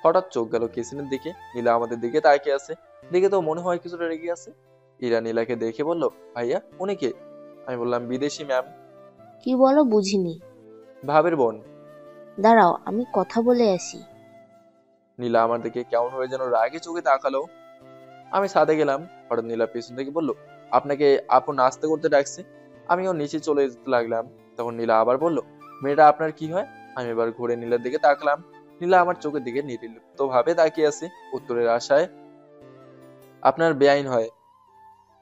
হঠাৎ চোখ গেল কিচেনের দিকে। নীলা আমাদের দিকে তাকিয়ে আছে। দেখে তো মনে হয় কিছুটা রেগে আছে। ইরা নীলাকে দেখে বলল, ভাইয়া উনি কে? আমি বললাম, বিদেশি ম্যাম। কি বলো বুঝিনি। ভাবের বোন। দাঁড়াও, আমি কথা বলে আসি। নীলা আমার দিকে কেমন হয়ে যেন রাগে চোখে তাকালো। আমি ছাদে গেলাম। হঠাৎ নীলা পেছন থেকে বলল, আপনাকে আপু নাস্তা করতে ডাকছে। আমিও নিচে চলে যেতে লাগলাম। তখন নীলা আবার বলল, মেয়েটা আপনার কি হয়? আমি এবার ঘুরে নীলার দিকে তাকালাম। নীলা আমার চোখের দিকে নির্লিপ্ত ভাবে তাকিয়ে আছে, উত্তরের আশায়। আপনার বেআইন হয়।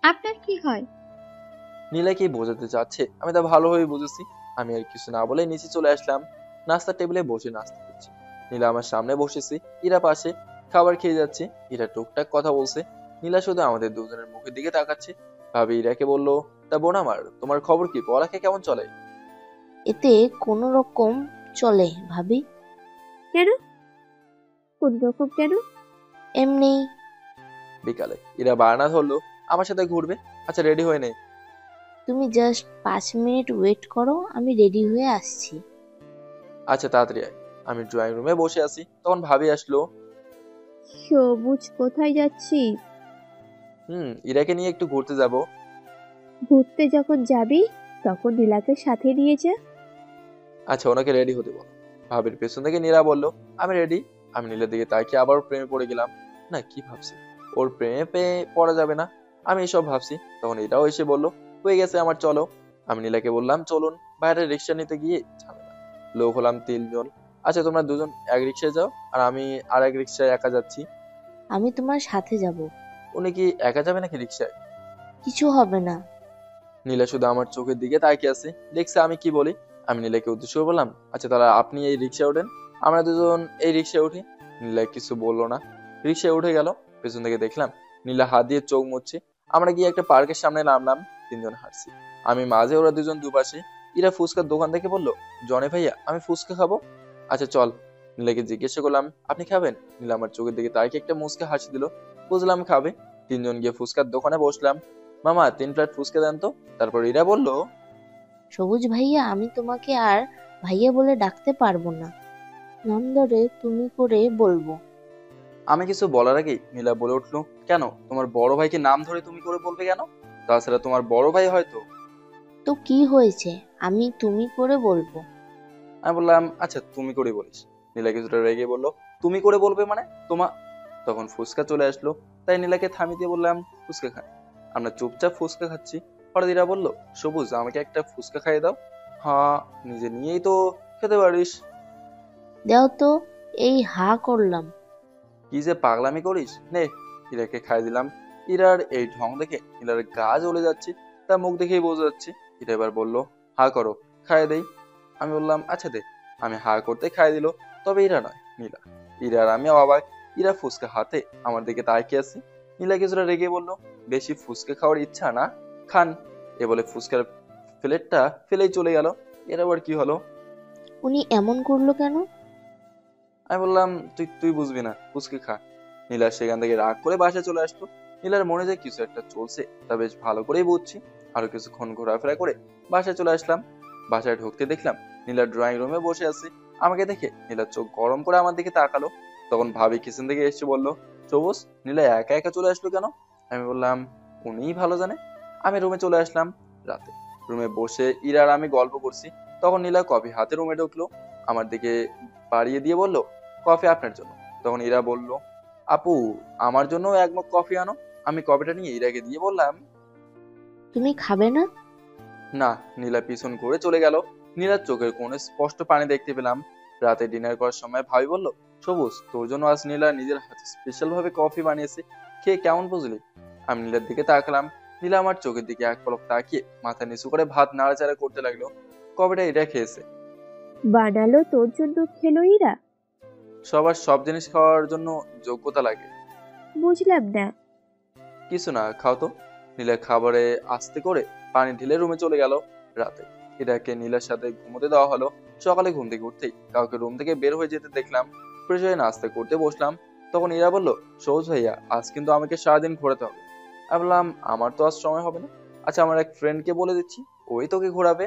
আপনার কি হয়? নীলা কি বোঝাতে চাচ্ছে আমি তা ভালোভাবে বুঝেছি। আমি আর কিছু না বলে নিচে চলে আসলাম। নাস্তার টেবিলে বসে নাস্তা করছি। নীলা আমার সামনে বসেছি, ইরা পাশে। খাবার খেয়ে যাচ্ছে। ইরা টুকটাক কথা বলছে। নীলা শুধু আমাদের দুজনের মুখের দিকে তাকাচ্ছে। ভাবি ইরাকে বলল, তা বোন আমার, তোমার খবর কি? পড়ালেখা কেমন চলে? এতে কোনো রকম চলে ভাবি। কেন? কোন রকম কেন? এমনি। বিকালে ইরা বায়না ধরলো আমার সাথে ঘুরবে। আচ্ছা রেডি হয়ে নে। তুমি জাস্ট 5 মিনিট ওয়েট করো, আমি রেডি হয়ে আসছি। আচ্ছা তাড়াতাড়ি আয়। আমি ড্রয়িং রুমে বসে আছি, তখন ভাবি আসলো। সবুজ, কোথায় যাচ্ছিস? ইরাকে নিয়ে একটু ঘুরতে যাব। ঘুরতে যখন যাবি তখন নীলাকে সাথে নিয়ে যা। আচ্ছা ওনাকে রেডি হতে বলো। ভাবির পেছন থেকে নীলা বলল, আমি রেডি। আমি নীলার দিকে তাকিয়ে আবার প্রেমে পড়ে গেলাম। না কি ভাবছি, ওর প্রেমে পেয়ে পড়া যাবে না। আমি এসব ভাবছি, তখন এটাও এসে বলল, হয়ে গেছে আমার, চলো। আমি নীলাকে বললাম, চলুন। বাইরে রিক্সা নিতে গিয়ে ঝামেলা। লোক হলাম 3 জন। আচ্ছা তোমরা দুজন এক রিক্সায় যাও, আর আমি আর এক রিক্সায় একা যাচ্ছি। আমি তোমার সাথে যাব। উনি কি একা যাবে নাকি রিক্সায়? কিছু হবে না। নীলা শুধু আমার চোখের দিকে তাকিয়ে আছে, দেখছে আমি কি বলি। আমি নীলাকে উদ্দেশ্য করে বললাম, আচ্ছা তাহলে আপনি এই রিক্সায় ওঠেন, আমরা দুজন এই রিক্সায় উঠি। নীলা কিছু বললো না, রিক্সায় উঠে গেল। পেছন থেকে দেখলাম নীলা হাত দিয়ে চোখ মুছছে। আমরা গিয়ে একটা পার্কের সামনে নামলাম। 3 জন হাঁটছি, আমি মাঝে, ওরা দুজন দুপাশে। ইরা ফুচকার দোকান থেকে বললো, জনে ভাইয়া আমি ফুচকা খাবো। আচ্ছা চল। নীলাকে জিজ্ঞাসা করলাম, আপনি খাবেন? নীলা আমার চোখের দিকে তাকিয়ে একটা মুচকে হাসি দিল। বুঝলাম খাবে। 3 জন গিয়ে ফুচকার দোকানে বসলাম। মামা 3 প্লেট ফুচকা দেন তো। তারপর ইরা বলল, সবুজ ভাইয়া, আমি তোমাকে আর ভাইয়া বলে ডাকতে পারবো না, নাম ধরে তুমি করে বলবো। আমি কিছু বলার আগেই নীলা বলে উঠলো, কেন তোমার বড় ভাইকে নাম ধরে তুমি করে বলবে কেন? তাছাড়া তোমার বড় ভাই হয়তো। তো কি হয়েছে, আমি তুমি করে বলবো। আমি বললাম, আচ্ছা তুমি করে বলিস। নীলা কিছুটা রেগে বললো, তুমি করে বলবে মানে তোমার? তখন ফুচকা চলে আসলো, তাই নীলাকে থামিয়ে দিয়ে বললাম, ফুচকা খান। আমরা চুপচাপ ফুচকা খাচ্ছি। হঠাৎ ইরা বললো, সবুজ আমাকে একটা ফুচকা খাইয়ে দাও। হ্যাঁ, নিজে নিয়েই তো খেতে পারিস। দাও তো। এই হা করলাম। কি যে পাগলামি করিস, নে। ইরাকে খাই দিলাম। ইরার এই ঢং দেখে ইরার গা জ্বলে যাচ্ছে, তার মুখ দেখেই বোঝা যাচ্ছে। ইরা এবার বললো, হা করো, খাইয়ে দেই। আমি বললাম, আচ্ছা দে। আমি হা করতে খাই দিল। তবে ইরা নয়, নীলা। ইরা আর আমি অবাক। ইরা ফুচকা হাতে আমার দিকে তাকিয়ে আছে। নীলা কিছুটা রেগে বললো, বেশি ফুচকা খাওয়ার ইচ্ছা না, খান। এ বলে ফুচকার প্লেটটা ফেলেই চলে গেল। এর আবার কি হলো? উনি এমন করলো কেন? আমি বললাম, তুই তুই বুঝবি না, ফুচকা খা। নীলা সেখান থেকে রাগ করে বাসায় চলে আসলো। নীলার মনে যে কিছু একটা চলছে তা বেশ ভালো করেই বুঝছি। আরো কিছুক্ষণ ঘোরাফেরা করে বাসায় চলে আসলাম। বাসায় ঢুকতে দেখলাম নীলা ড্রয়িং রুমে বসে আছে। আমাকে দেখে নীলার চোখ গরম করে আমার দিকে তাকালো। তখন ভাবি কিচেন থেকে এসে বলল, সবুজ নীলা একা একা চলে আসলো কেন? আমি বললাম, উনিই ভালো জানে। আমি রুমে চলে আসলাম রাতে। রুমে বসে ইরা আর আমি গল্প করছি। তখন নীলা কফি হাতে রুমে ঢুকলো, আমার দিকে বাড়িয়ে দিয়ে বলল, কফি আপনার জন্য। তখন ইরা বলল, আপু আমার জন্য এক মগ কফি আনো। আমি কফিটা নিয়ে ইরাকে দিয়ে বললাম, তুমি খাবে না? না। নীলা পিছন ঘুরে চলে গেল। নীলার চোখের কোণে স্পষ্ট পানি দেখতে পেলাম। রাতে ডিনার করার সময় ভাবি বলল, সবুজ তোর জন্য আজ নীলা নিজের হাতে স্পেশাল ভাবে কফি বানিয়েছে, খেয়ে কেমন বুঝলি? আমি নীলার দিকে তাকালাম। নীলা আমার চোখের দিকে এক পলক তাকিয়ে মাথা নিচু করে ভাত নাড়াচাড়া করতে লাগলো। কফিটা ইরা খেয়েছে। বানালো তোর জন্য, খেলো ইরা? সবার সব জিনিস খাওয়ার জন্য যোগ্যতা লাগে। বুঝলাম না। কিছু না, খাও তো। নীলা খাবারে আস্তে করে পানি ঢেলে রুমে চলে গেল। রাতে ইরাকে নীলার সাথে ঘুমোতে দেওয়া হলো। সকালে ঘুম থেকে উঠতেই কাউকে রুম থেকে বের হয়ে যেতে দেখলাম। ফ্রেশ হয়ে নাস্তা করতে বসলাম। তখন ইরা বলল, সৌজ ভাইয়া আজ কিন্তু আমাকে সারাদিন ঘোরাতে হবে। আমি বললাম, আমার তো আজ সময় হবে না। আচ্ছা আমার এক ফ্রেন্ডকে বলে দিচ্ছি, ওই তোকে ঘোরাবে।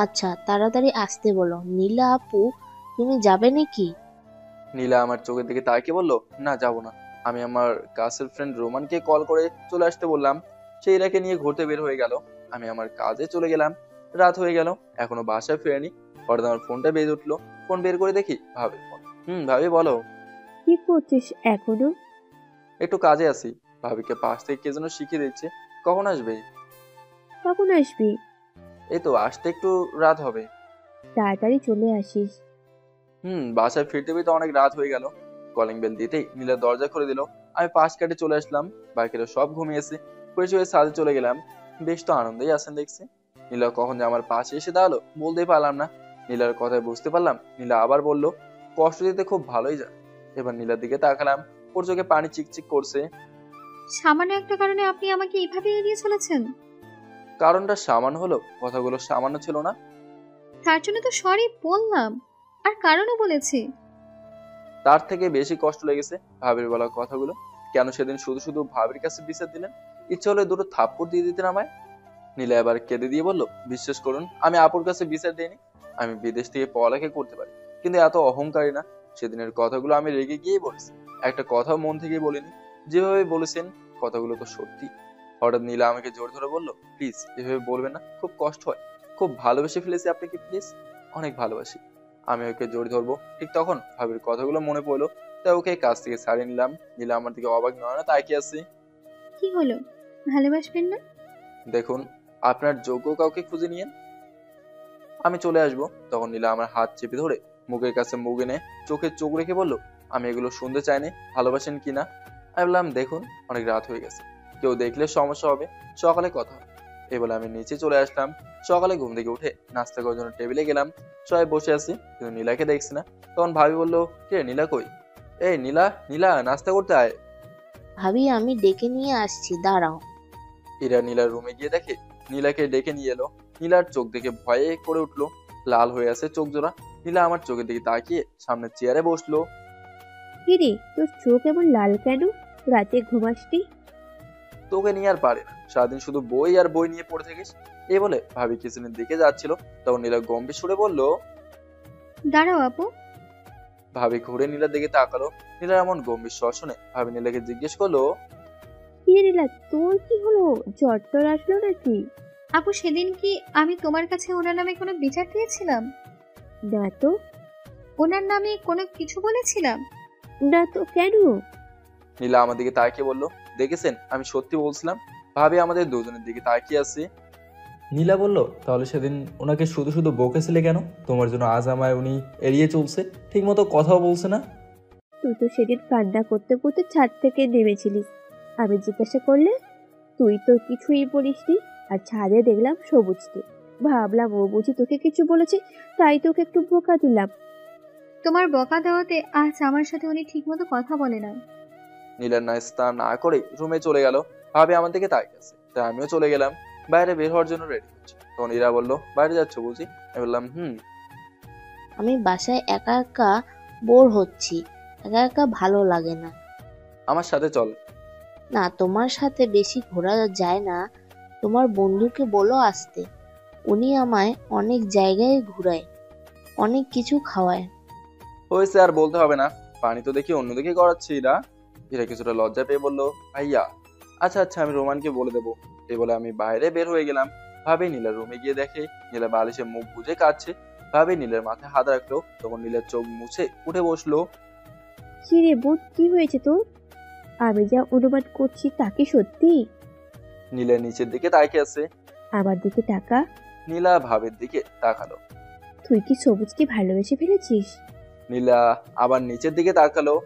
আচ্ছা তাড়াতাড়ি আসতে বলো। নীলা আপু তুমি যাবে নাকি? নীলা আমার চোখের দিকে তাকিয়ে বলল, না যাব না। আমি আমার কাছের ফ্রেন্ড রোমানকে কল করে চলে আসতে বললাম। সে ইরাকে নিয়ে ঘুরতে বের হয়ে গেল। আমি আমার কাজে চলে গেলাম। রাত হয়ে গেল, এখনো বাসায় ফেরেনি। হঠাৎ আমার ফোনটা বেজে উঠলো। ফোন বের করে দেখি ভাবির ফোন। ভাবি বলো। কি করছিস এখনো? একটু কাজে আছি। ভাবিকে পাশ থেকে কে যেন শিখিয়ে দিচ্ছে। কখন আসবে? কখন আসবি? এই তো আসতে একটু রাত হবে। তাড়াতাড়ি চলে আসিস। বাসায় ফিরতে ফিরতে অনেক রাত হয়ে গেল। কলিং বেল দিতেই নীলা দরজা খুলে দিল। আমি পাশ কাটে চলে আসলাম। বাকিরা সব ঘুমিয়েছে। ফ্রেশ হয়ে ছাদে চলে গেলাম। বেশ তো আনন্দেই আছেন দেখছি। নীলা কখন যে আমার পাশে এসে দাঁড়ালো বলতেই পারলাম না। নীলার কথায় বুঝতে পারলাম নীলা আবার বলল, কষ্ট দিতে খুব ভালোই যায়। এবার নীলার দিকে তাকালাম। ওর চোখে পানি চিকচিক করছে। সামান্য একটা কারণে আপনি আমাকে এইভাবে এড়িয়ে চলেছেন? কারণটা সামান্য হলো, কথাগুলো সামান্য ছিল না। তার জন্য তো সরি বললাম, আর কারণও বলেছি। তার থেকে বেশি কষ্ট লেগেছে ভাবির বলা কথাগুলো। কেন সেদিন শুধু শুধু ভাবির কাছে বিচার দিলেন? ইচ্ছে হলে দুটো থাপ্পড় দিয়ে দিতেন আমায়। নীলা এবার কেঁদে দিয়ে বলল, বিশ্বাস করুন আমি আপুর কাছে বিচার দিইনি। আমি বিদেশ থেকে পড়ালেখা করতে পারি, কিন্তু এত অহংকারী না। সেদিনের কথাগুলো আমি রেগে গিয়েই বলেছি, একটা কথাও মন থেকে বলিনি। যেভাবে বলেছেন কথাগুলো তো সত্যি। হঠাৎ নীলা আমাকে জোর ধরে বলল, প্লিজ এভাবে বলবেন না, খুব কষ্ট হয়। খুব ভালোবেসে ফেলেছি আপনাকে, প্লিজ অনেক ভালোবাসি। আমি ওকে জোর ধরবো, ঠিক তখন ভাবির কথাগুলো মনে পড়লো। তাই ওকে কাছ থেকে ছাড়িয়ে নিলাম। নীলা আমার দিকে অবাক নয় তাকিয়ে আছে। কি হলো, ভালোবাসবেন না? দেখুন, আপনার যোগ্য কাউকে খুঁজে নিয়েন, আমি চলে আসবো। তখন নীলা আমার হাত চেপে ধরে মুখের কাছে মুখ এনে চোখে চোখ রেখে বলল, আমি এগুলো শুনতে চাইনি, ভালোবাসেন কিনা। আমি বললাম, দেখুন অনেক রাত হয়ে গেছে, কেউ দেখলে সমস্যা হবে, সকালে কথা হবে। এই বলে আমি নিচে চলে আসলাম। সকালে ঘুম থেকে উঠে নাস্তা করার জন্য টেবিলে গেলাম। সবাই বসে আছি, কিন্তু নীলাকে দেখছি না। তখন ভাবি বলল, কে নীলা কই? এই নীলা, নীলা নাস্তা করতে আয়। ভাবি আমি ডেকে নিয়ে আসছি, দাঁড়াও। ইরা নীলার রুমে গিয়ে দেখে নীলাকে ডেকে নিয়ে এলো। নীলার চোখ দেখে ভয়ে করে উঠলো, লাল হয়ে আছে চোখ জোড়া। নীলা আমার চোখের দিকে তাকিয়ে সামনের চেয়ারে বসলো। কিরে তোর চোখ এমন লাল কেন? রাতে ঘুমাসনি? তোকে নিয়ে আর পারে না, সারাদিন শুধু বই আর বই নিয়ে পড়ে থাকিস। এই বলে ভাবি কিচেনের দিকে যাচ্ছিল। তখন নীলা গম্ভীর সুরে বলল, দাঁড়াও আপু। ভাবি ঘুরে নীলার দিকে তাকালো। নীলার এমন গম্ভীর স্বর শুনে ভাবি নীলাকে জিজ্ঞেস করলো, কি নীলা, তোর কি হলো? জ্বর টর আসলো নাকি? আপু সেদিন কি আমি তোমার কাছে ওনার নামে কোনো বিচার দিয়েছিলাম? না তো। ওনার নামে কোনো কিছু বলেছিলাম? না তো, কেন? নীলা আমার দিকে তাকিয়ে বলল, দেখেছেন আমি সত্যি বলছিলাম। ভাবি আমাদের দুজনের দিকে তাকিয়ে আছে। নীলা বলল, তাহলে সেদিন ওনাকে শুধু শুধু বকেছিলে কেন? তোমার জন্য আজ আমায় উনি এড়িয়ে চলছে, ঠিক মতো কথাও বলছে না। তুই তো সেদিন কান্না করতে করতে ছাদ থেকে নেমেছিলিস। আমি জিজ্ঞাসা করলে তুই তো কিছুই বলিসনি। আর ছাদে দেখলাম সবুজকে, ভাবলাম ও বুঝি তোকে কিছু বলেছে, তাই তোকে একটু বোকা দিলাম। তোমার বকা দেওয়াতে আজ আমার সাথে উনি ঠিক মতো কথা বলে না। নীলার নাস্তা না করে রুমে চলে গেল। ভাবি আমার দিকে তাকিয়ে আছে, তাই আমিও চলে গেলাম। বাইরে বের হওয়ার জন্য রেডি হচ্ছে। তখন ইরা বললো, বাইরে যাচ্ছ বুঝি? আমি বললাম, আমি বাসায় একা একা বোর হচ্ছি, একা একা ভালো লাগে না। আমার সাথে চল। না তোমার সাথে বেশি ঘোরা যায় না, তোমার বন্ধুকে বলো আসতে। উনি আমায় অনেক জায়গায় ঘুরায়, অনেক কিছু খাওয়ায়। হয়েছে, আর বলতে হবে না। পানি তো দেখি অন্যদিকে গড়াচ্ছে। ইরা ইরা কিছুটা লজ্জা পেয়ে বললো, ভাইয়া আচ্ছা আচ্ছা আমি রোমানকে বলে দেবো। এই বলে আমি বাইরে বের হয়ে গেলাম। ভাবি নীলার রুমে গিয়ে দেখে নীলা বালিশে মুখ গুজে কাঁদছে। ভাবি নীলার মাথায় হাত রাখলো, তখন নীলার চোখ মুছে উঠে বসলো। কি রে বোন, কি হয়েছে তোর? আমি যা অনুমান করছি তা কি সত্যি? নীলা নিচের দিকে তাকিয়ে আছে। আমার দিকে টাকা। নীলা ভাবির দিকে তাকালো। তুই কি সবুজকে ভালোবেসে ফেলেছিস? নীলা আবার নিচের দিকে তাকালো।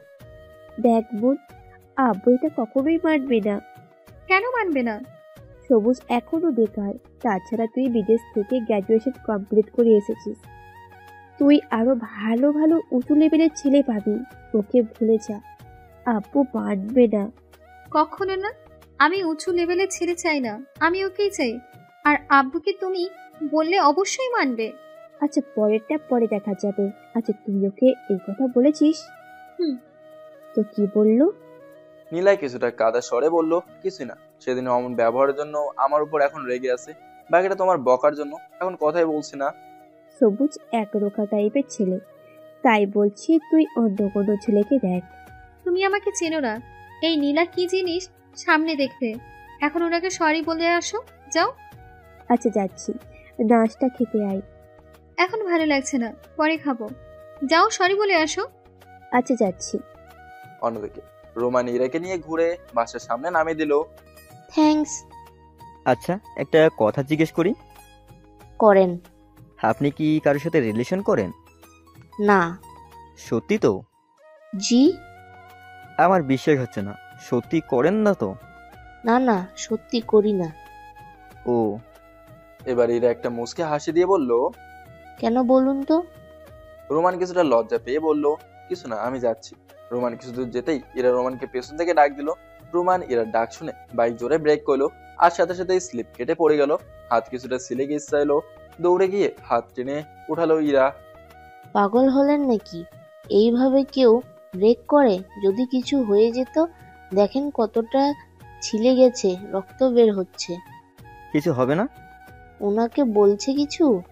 দেখ বোন, আব্বু এটা কখনোই মানবে না। কেন মানবে না? সবুজ এখনো বেকার। তাছাড়া তুই বিদেশ থেকে গ্র্যাজুয়েশন কমপ্লিট করে এসেছিস। তুই আরো ভালো ভালো উঁচু লেভেলের ছেলে পাবি। ওকে ভুলে যা, আব্বু মানবে না। কখনো না। আমি উঁচু লেভেলে ছেড়ে চাই না, আমি ওকেই চাই। আর আব্বুকে তুমি বললে অবশ্যই মানবে। আচ্ছা, পরেরটা পরে দেখা যাবে। আচ্ছা, তুই ওকে এই কথা বলেছিস? হুম। তো কি বললো? নীলা কিছুটা কাদা স্বরে বলল, কিছুই না। সেদিন অমন ব্যবহারের জন্য আমার উপর এখন রেগে আছে, বাকিটা তোমার বকার জন্য। এখন কথাই বলছি না। সবুজ একরোখা টাইপের ছেলে, তাই বলছি তুই অন্য কোনো ছেলেকে দেখ। তুমি আমাকে চেনো না। এই নীলা কি জিনিস সামনে দেখবে। এখন ওনাকে সরি বলে আসো, যাও। আচ্ছা যাচ্ছি, নাচটা খেতে আয়। এখন ভালো লাগছে না, পরে খাবো। যাও, সরি বলে আসো। আচ্ছা যাচ্ছি। অন্যদিকে রোমান ইরাকে নিয়ে ঘুরে বাসার সামনে নামিয়ে দিল। থ্যাঙ্কস। আচ্ছা, একটা কথা জিজ্ঞেস করি। করেন। আপনি কি কারোর সাথে রিলেশন করেন? না। সত্যি তো? জি। আমার বিশ্বাস হচ্ছে না। সত্যি করেন না তো? না না, সত্যি করি না। ও, এবার ইরা একটা মুচকে হাসি দিয়ে বলল। কেন বলুন তো? রোমান কিছুটা লজ্জা পেয়ে বলল, কিছু না, আমি যাচ্ছি। রোমান কিছু দূর যেতেই ইরা রোমানকে পেছন থেকে ডাক দিল। রোমান ইরার ডাক শুনে বাইক জোরে ব্রেক করলো, আর সাথে সাথে স্লিপ কেটে পড়ে গেল। হাত কিছুটা সিলে গিয়ে চাইলো, দৌড়ে গিয়ে হাত টেনে উঠালো ইরা। পাগল হলেন নাকি? এইভাবে কেউ ব্রেক করে? যদি কিছু হয়ে যেত, দেখেন কতটা ছিলে গেছে, রক্ত বের হচ্ছে। কিছু হবে না। ওনাকে বলছে কিছু?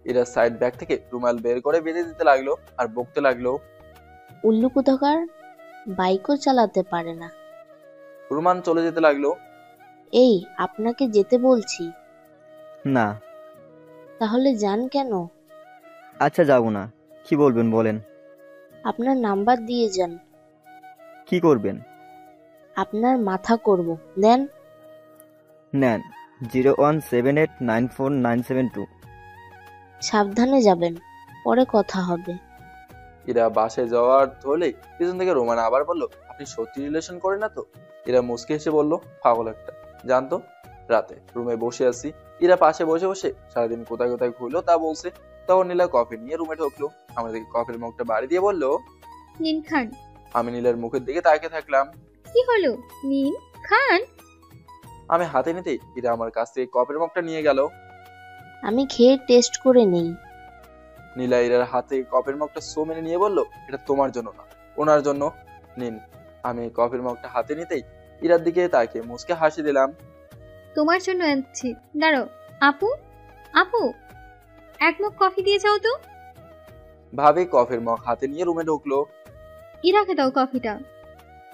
ইরা সাইড ব্যাগ থেকে রুমাল বের করে বেঁধে দিতে লাগলো আর বকতে লাগলো। উল্লু কোথাকার, বাইকও চালাতে পারে না। রুমান চলে যেতে লাগলো। এই, আপনাকে যেতে বলছি। না। তাহলে যান কেন? আচ্ছা, যাব না। কি বলবেন বলেন। আপনার নাম্বার দিয়ে যান। কি করবেন? আপনার মাথা করব, দেন। নেন। 017894972। সাবধানে যাবেন, পরে কথা হবে। ইরা বাসায় যাওয়ার ধরলেই পিছন থেকে রোমান আবার বলল, আপনি সত্যি রিলেশন করেন না তো? ইরা মুচকে হেসে বলল, পাগল একটা। জানতো। রাতে রুমে বসে আছি, ইরা পাশে বসে বসে সারাদিন কোথায় কোথায় ঘুরলো তা বলছে। তখন নীলা কফি নিয়ে রুমে ঢুকলো। আমাদেরকে কফির মুখটা বাড়ি দিয়ে বলল। নিন খান। আমি নীলার মুখের দিকে তাকিয়ে থাকলাম। কি হলো? নিন খান। আমি হাতে নিতেই ইরা আমার কাছ থেকে কফির মুখটা নিয়ে গেল। আমি খেয়ে টেস্ট করে নেই। নীলা ইরার হাত থেকে কফির মগটা মেনে নিয়ে বলল, এটা তোমার জন্য না, ওনার জন্য। নিন। আমি কফির মগটা হাতে নিতেই ইরার দিকে তাকিয়ে মুচকে হাসি দিলাম। তোমার জন্য আনছি, দাঁড়ো। আপু, আপু, এক মগ কফি দিয়ে যাও তো। ভাবি কফির মগ হাতে নিয়ে রুমে ঢুকলো। ইরাকে দাও কফিটা।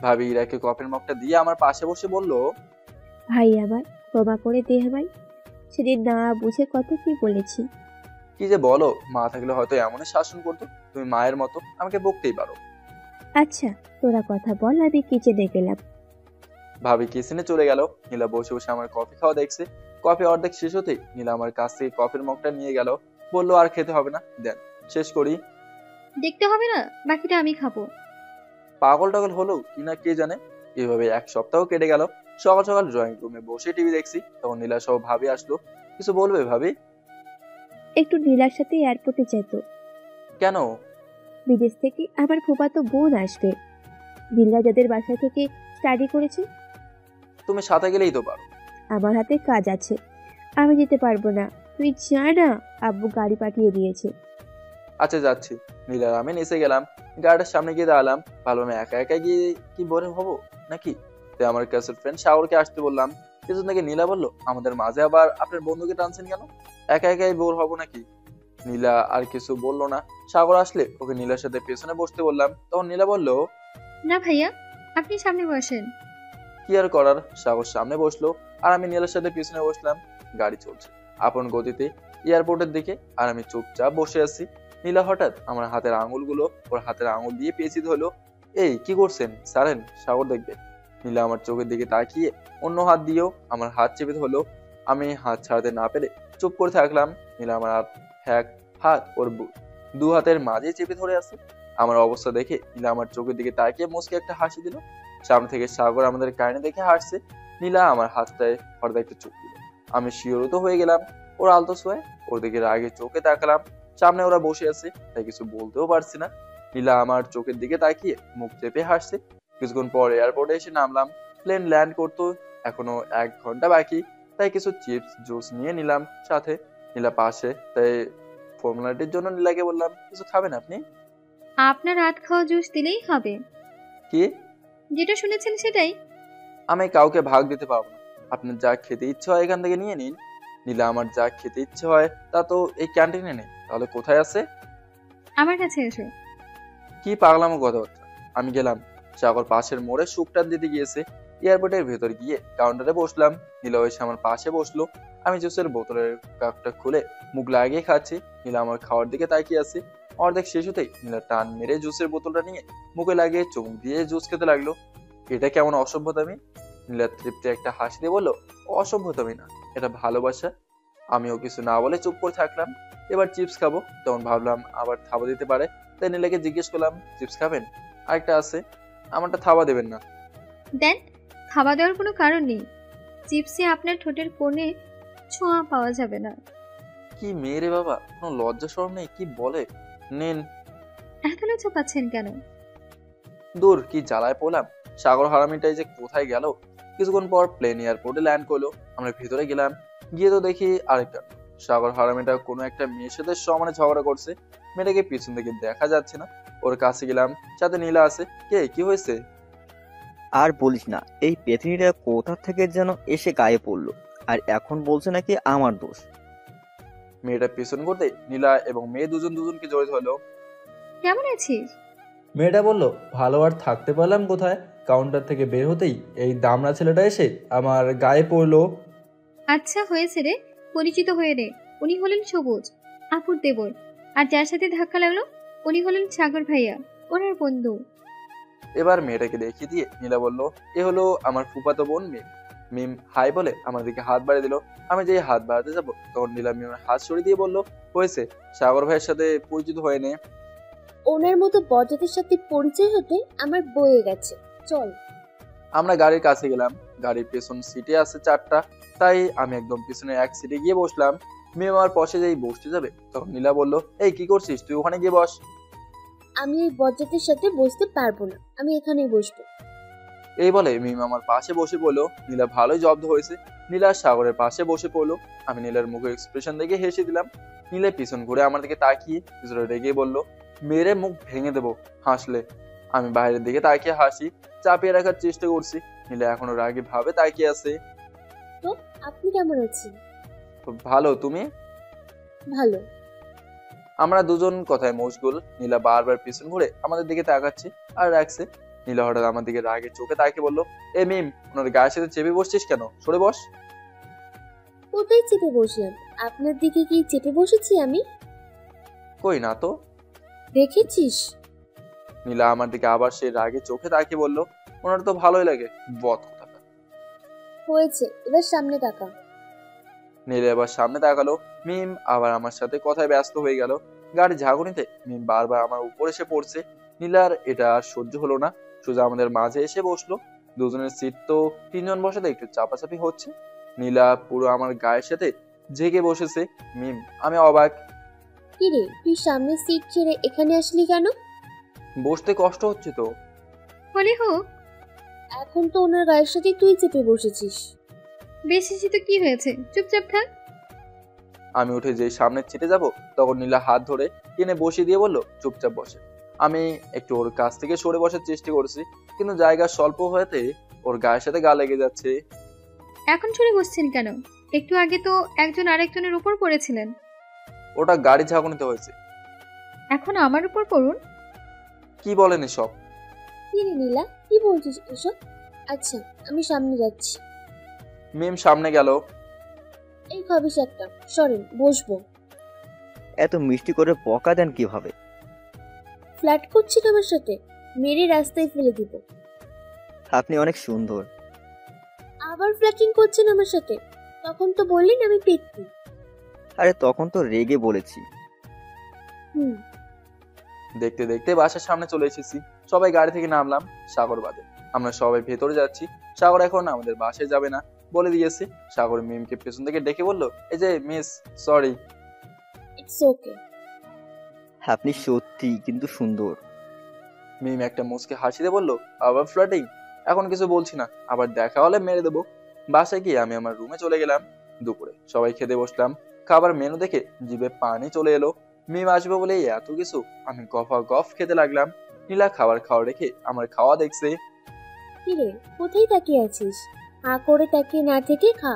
ভাবি ইরাকে কফির মগটা দিয়ে আমার পাশে বসে বলল, ভাই আমার, ক্ষমা করে দে আমায়। সেদিন না বুঝে কত কি বলেছি। কি যে বলো, মা থাকলে হয়তো এমনই শাসন করতো। তুমি মায়ের মতো, আমাকে বকতেই পারো। আচ্ছা, তোরা কথা বল, আমি কিচেনে গেলাম। ভাবি কিচেনে চলে গেল। নীলা বসে বসে আমার কফি খাওয়া দেখছে। কফি অর্ধেক শেষ হতেই নীলা আমার কাছ থেকে কফির মগটা নিয়ে গেল। বললো, আর খেতে হবে না, দেন শেষ করি। দেখতে হবে না, বাকিটা আমি খাবো। পাগল টাগল হলো কিনা কে জানে। এইভাবে এক সপ্তাহ কেটে গেল। সকাল সকাল ড্রয়িং রুমে বসে টিভি দেখছি, তখন নীলা সহ ভাবি আসলো। কিছু বলবে ভাবি? একটু নীলার সাথে এয়ারপোর্টে যেত। কেন? বিদেশ থেকে আমার ফুফাতো বোন আসবে। নীলা যাদের বাসা থেকে স্টাডি করেছে। তুমি সাথে গেলেই তো পারো। আমার হাতে কাজ আছে, আমি যেতে পারবো না। তুই যা না, আব্বু গাড়ি পাঠিয়ে দিয়েছে। আচ্ছা যাচ্ছি। নীলার আমি নিচে গেলাম, গাড়িটার সামনে গিয়ে দাঁড়ালাম। ভালো না একা একা গিয়ে কি বোর হবো নাকি? তাই আমার কাছের ফ্রেন্ড শাওরকে আসতে বললাম। কিছু থেকে নীলা বলল, আমাদের মাঝে আবার আপনার বন্ধুকে টানছেন কেন? একা একাই বোর হবো নাকি? নীলা আর কিছু বললো না। সাগর আসলে ওকে নীলার সাথে পেছনে বসতে বললাম। তখন নীলা বলল, না ভাইয়া, আপনি সামনে বসেন। কি আর করার, সাগর সামনে বসলো আর আমি নীলার সাথে পিছনে বসলাম। গাড়ি চলছে আপন গতিতে এয়ারপোর্টের দিকে, আর আমি চুপচাপ বসে আছি। নীলা হঠাৎ আমার হাতের আঙুলগুলো ওর হাতের আঙুল দিয়ে পেঁচিয়ে ধরলো। এই কি করছেন, সারেন, সাগর দেখবে। নীলা আমার চোখের দিকে তাকিয়ে অন্য হাত দিয়েও আমার হাত চেপে ধরলো। আমি হাত ছাড়তে না পেরে চুপ করে থাকলাম। নীলা আমার এক হাত ওর দু হাতের মাঝে চেপে ধরে আছে। আমার অবস্থা দেখে নীলা আমার চোখের দিকে তাকিয়ে মুচকে একটা হাসি দিল। সামনে থেকে সাগর আমাদের কাহিনী দেখে হাসছে। নীলা আমার হাতটায় হঠাৎ একটা চোখ দিল। আমি শিহরিত হয়ে গেলাম ওর আলতো ছোঁয়ায়। ওর দিকে রাগে চোখে তাকালাম। সামনে ওরা বসে আছে, তাই কিছু বলতেও পারছি না। নীলা আমার চোখের দিকে তাকিয়ে মুখ চেপে হাসছে। কিছুক্ষণ পর এয়ারপোর্টে এসে নামলাম। প্লেন ল্যান্ড করতো এখনো 1 ঘন্টা বাকি, তাই কিছু চিপস জুস নিয়ে নিলাম সাথে। নীলা পাশে, তাই ফর্মালিটির জন্য নীলাকে বললাম, কিছু খাবেন আপনি? আপনার হাত খাওয়া জুস দিলেই হবে। কি? যেটা শুনেছেন সেটাই। আমি কাউকে ভাগ দিতে পারবো না, আপনার যা খেতে ইচ্ছে হয় এখান থেকে নিয়ে নিন। নীলা আমার যা খেতে ইচ্ছে হয় তা তো এই ক্যান্টিনে নেই, তাহলে কোথায় আছে? আমার কাছে এসো। কি পাগলামো কথাবার্তা। আমি গেলাম। সাগর পাশের মোড়ে শুকটার দিতে গিয়েছে। এয়ারপোর্টের ভেতর গিয়ে কাউন্টারে বসলাম। নীলা এসে আমার পাশে বসলো। আমি জুসের বোতলের কাপটা খুলে মুখ লাগিয়ে খাচ্ছি। নীলা আমার খাওয়ার দিকে তাকিয়ে আছে। অর্ধেক শেষ হতেই নীলা টান মেরে জুসের বোতলটা নিয়ে মুখে লাগিয়ে চুমুক দিয়ে জুস খেতে লাগলো। এটা কেমন অসভ্যতামি? নীলা তৃপ্তি একটা হাসি দিয়ে বললো, অসভ্যতামি না, এটা ভালোবাসা। আমিও কিছু না বলে চুপ করে থাকলাম। এবার চিপস খাবো, তখন ভাবলাম আবার থাবা দিতে পারে, তাই নীলাকে জিজ্ঞেস করলাম, চিপস খাবেন? আরেকটা আছে, আমারটা থাবা দেবেন না? দেন, খাওয়া দেওয়ার কোনো কারণ নেই। চিপসে আপনার ঠোঁটের কোণে ছোঁয়া পাওয়া যাবে না। কি মেয়ে রে বাবা, কোনো লজ্জা শরম নেই, কি বলে। নেন। এত লজ্জা পাচ্ছেন কেন? দূর, কি জ্বালায় পড়লাম। সাগর হারামিটাই যে কোথায় গেল। কিছুক্ষণ পর প্লেন এয়ারপোর্টে ল্যান্ড করলো। আমরা ভিতরে গেলাম। গিয়ে তো দেখি আরেকটা সাগর হারামিটা কোনো একটা মেয়ের সাথে সমানে ঝগড়া করছে। মেয়েটাকে পিছন থেকে দেখা যাচ্ছে না। ওর কাছে গেলাম, সাথে নীলা আছে। কে, কি হয়েছে? আর বলিস না, এই পেতনিটা কোথা থেকে যেন এসে গায়ে পড়লো, আর এখন বলছে নাকি আমার দোষ। মেয়েটা পিছন করতে নীলা এবং মেয়ে দুজন দুজনকে জড়িত হলো। কেমন আছিস? মেয়েটা বলল, ভালো আর থাকতে পারলাম কোথায়। কাউন্টার থেকে বের হতেই এই দামড়া ছেলেটা এসে আমার গায়ে পড়লো। আচ্ছা হয়েছে রে, পরিচিত হয়ে রে। উনি হলেন সবুজ, আপুর দেবর। আর যার সাথে ধাক্কা লাগলো উনি হলেন সাগর ভাইয়া, ওনার বন্ধু। এবার মেয়েটাকে দেখিয়ে দিয়ে নীলা বলল, এ হলো আমার ফুফাতো বোন মিম। মিম হাই বলে আমার দিকে হাত বাড়িয়ে দিল। আমি যেই হাত বাড়াতে যাবো তখন নীলা মিমের হাত সরিয়ে দিয়ে বলল, হয়েছে, সাগর ভাইয়ের সাথে পরিচিত হয়ে নে। ওনার মতো বজ্জাতের সাথে পরিচয় হতে আমার বয়ে গেছে, চল। আমরা গাড়ির কাছে গেলাম। গাড়ির পেছন সিটে আছে 4টা, তাই আমি একদম পিছনে এক সিটে গিয়ে বসলাম। মিম আমার পাশে যেই বসতে যাবে তখন নীলা বলল, এই কি করছিস, তুই ওখানে গিয়ে বস। আমি এই বজ্জাতের সাথে বসতে পারবো না, আমি এখানেই বসবো। এই বলে মিম আমার পাশে বসে পড়লো। নীলা ভালোই জব্দ হয়েছে। নীলা সাগরের পাশে বসে পড়লো। আমি নীলার মুখের এক্সপ্রেশন দেখে হেসে দিলাম। নীলা পিছন ঘুরে আমার দিকে তাকিয়ে কিছুটা রেগে বলল, মেরে মুখ ভেঙে দেবো হাসলে। আমি বাইরের দিকে তাকিয়ে হাসি চাপিয়ে রাখার চেষ্টা করছি। নীলা এখনো রাগে ভাবে তাকিয়ে আছে। তো আপনি কেমন আছেন? ভালো, তুমি? ভালো। আমরা দুজন কথায় মশগুল। নীলা বারবার পিছন ঘুরে আমাদের দিকে তাকাচ্ছে আর রাখছে। নীলা হঠাৎ আমার দিকে রাগে চোখে তাকিয়ে বললো, এ মিম, ওনার গায়ের সাথে চেপে বসছিস কেন, সরে বস। কোথায় চেপে বসলাম? আপনার দিকে কি চেপে বসেছি আমি? কই না তো। দেখেছিস? নীলা আমার দিকে আবার সে রাগে চোখে তাকিয়ে বলল, ওনার তো ভালোই লাগে, বদ কোথাকার। হয়েছে, এবার সামনে তাকা। নীলা এবার সামনে তাকালো। মিম আবার আমার সাথে কথায় ব্যস্ত হয়ে গেল। গাড়ি ঝাঁকুনিতে মিম বারবার আমার উপর এসে পড়ছে। নীলার এটা আর সহ্য হলো না, সোজা আমাদের মাঝে এসে বসলো। দুজনের সিট তো 3 জন বসাতে একটু চাপাচাপি হচ্ছে। নীলা পুরো আমার গায়ের সাথে জেগে বসেছে। মিম, আমি অবাক। কিরে, তুই সামনের সিট ছেড়ে এখানে আসলি কেন? বসতে কষ্ট হচ্ছে তো। হলে হোক, এখন তো ওনার গায়ের সাথে তুই চেপে বসেছিস। বেশি তো কি হয়েছে, চুপচাপ থাক। আমি উঠে যেই সামনে ছিটে যাব তখন নীলা হাত ধরে টেনে বসিয়ে দিয়ে বলল, চুপচাপ বসে। আমি একটু ওর কাছ থেকে সরে বসার চেষ্টা করছি, কিন্তু জায়গা স্বল্প হয়েতে ওর গায়ের সাথে গা লেগে যাচ্ছে। এখন সরে বসছেন কেন? একটু আগে তো একজন আরেকজনের উপর পড়েছিলেন। ওটা গাড়ি ঝাঁকুনিতে হয়েছে। এখন আমার উপর পড়ুন। কি বলেন এসব? কি রে নীলা, কি বলছিস এসব? আচ্ছা, আমি সামনে যাচ্ছি। মিম সামনে গেল। এই খাবিস একটা, সরেন বসবো। এত মিষ্টি করে বকা দেন কিভাবে? ফ্ল্যাট করছেন আমার সাথে, মেরে রাস্তায় ফেলে দিব। আপনি অনেক সুন্দর। আবার ফ্ল্যাটিং করছেন আমার সাথে? তখন তো বললেন আমি পেট্টি। আরে তখন তো রেগে বলেছি। হুম। দেখতে দেখতে বাসার সামনে চলে এসেছি। সবাই গাড়ি থেকে নামলাম, সাগর বাদে। আমরা সবাই ভেতরে যাচ্ছি। সাগর এখন আমাদের বাসায় যাবে না বলে দিয়েছে। সাগর মিমকে পেছন থেকে ডেকে বলল, এই যে মিস, সরি। It's okay. আপনি সত্যি কিন্তু সুন্দর। মিম একটা মুচকে হাসিতে বলল, আবার ফ্লার্টিং? এখন কিছু বলছি না, আবার দেখা হলে মেরে দেবো। বাসায় গিয়ে আমি আমার রুমে চলে গেলাম। দুপুরে সবাই খেতে বসলাম। খাবার মেনু দেখে জিভে পানি চলে এলো। মিম আসবে বলে এত কিছু, আমি গফা গফ খেতে লাগলাম। নীলা খাবার খাওয়া রেখে আমার খাওয়া দেখছে। কিরে, কোথায় তাকিয়ে আছিস? হা করে তাকিয়ে না থেকে খা।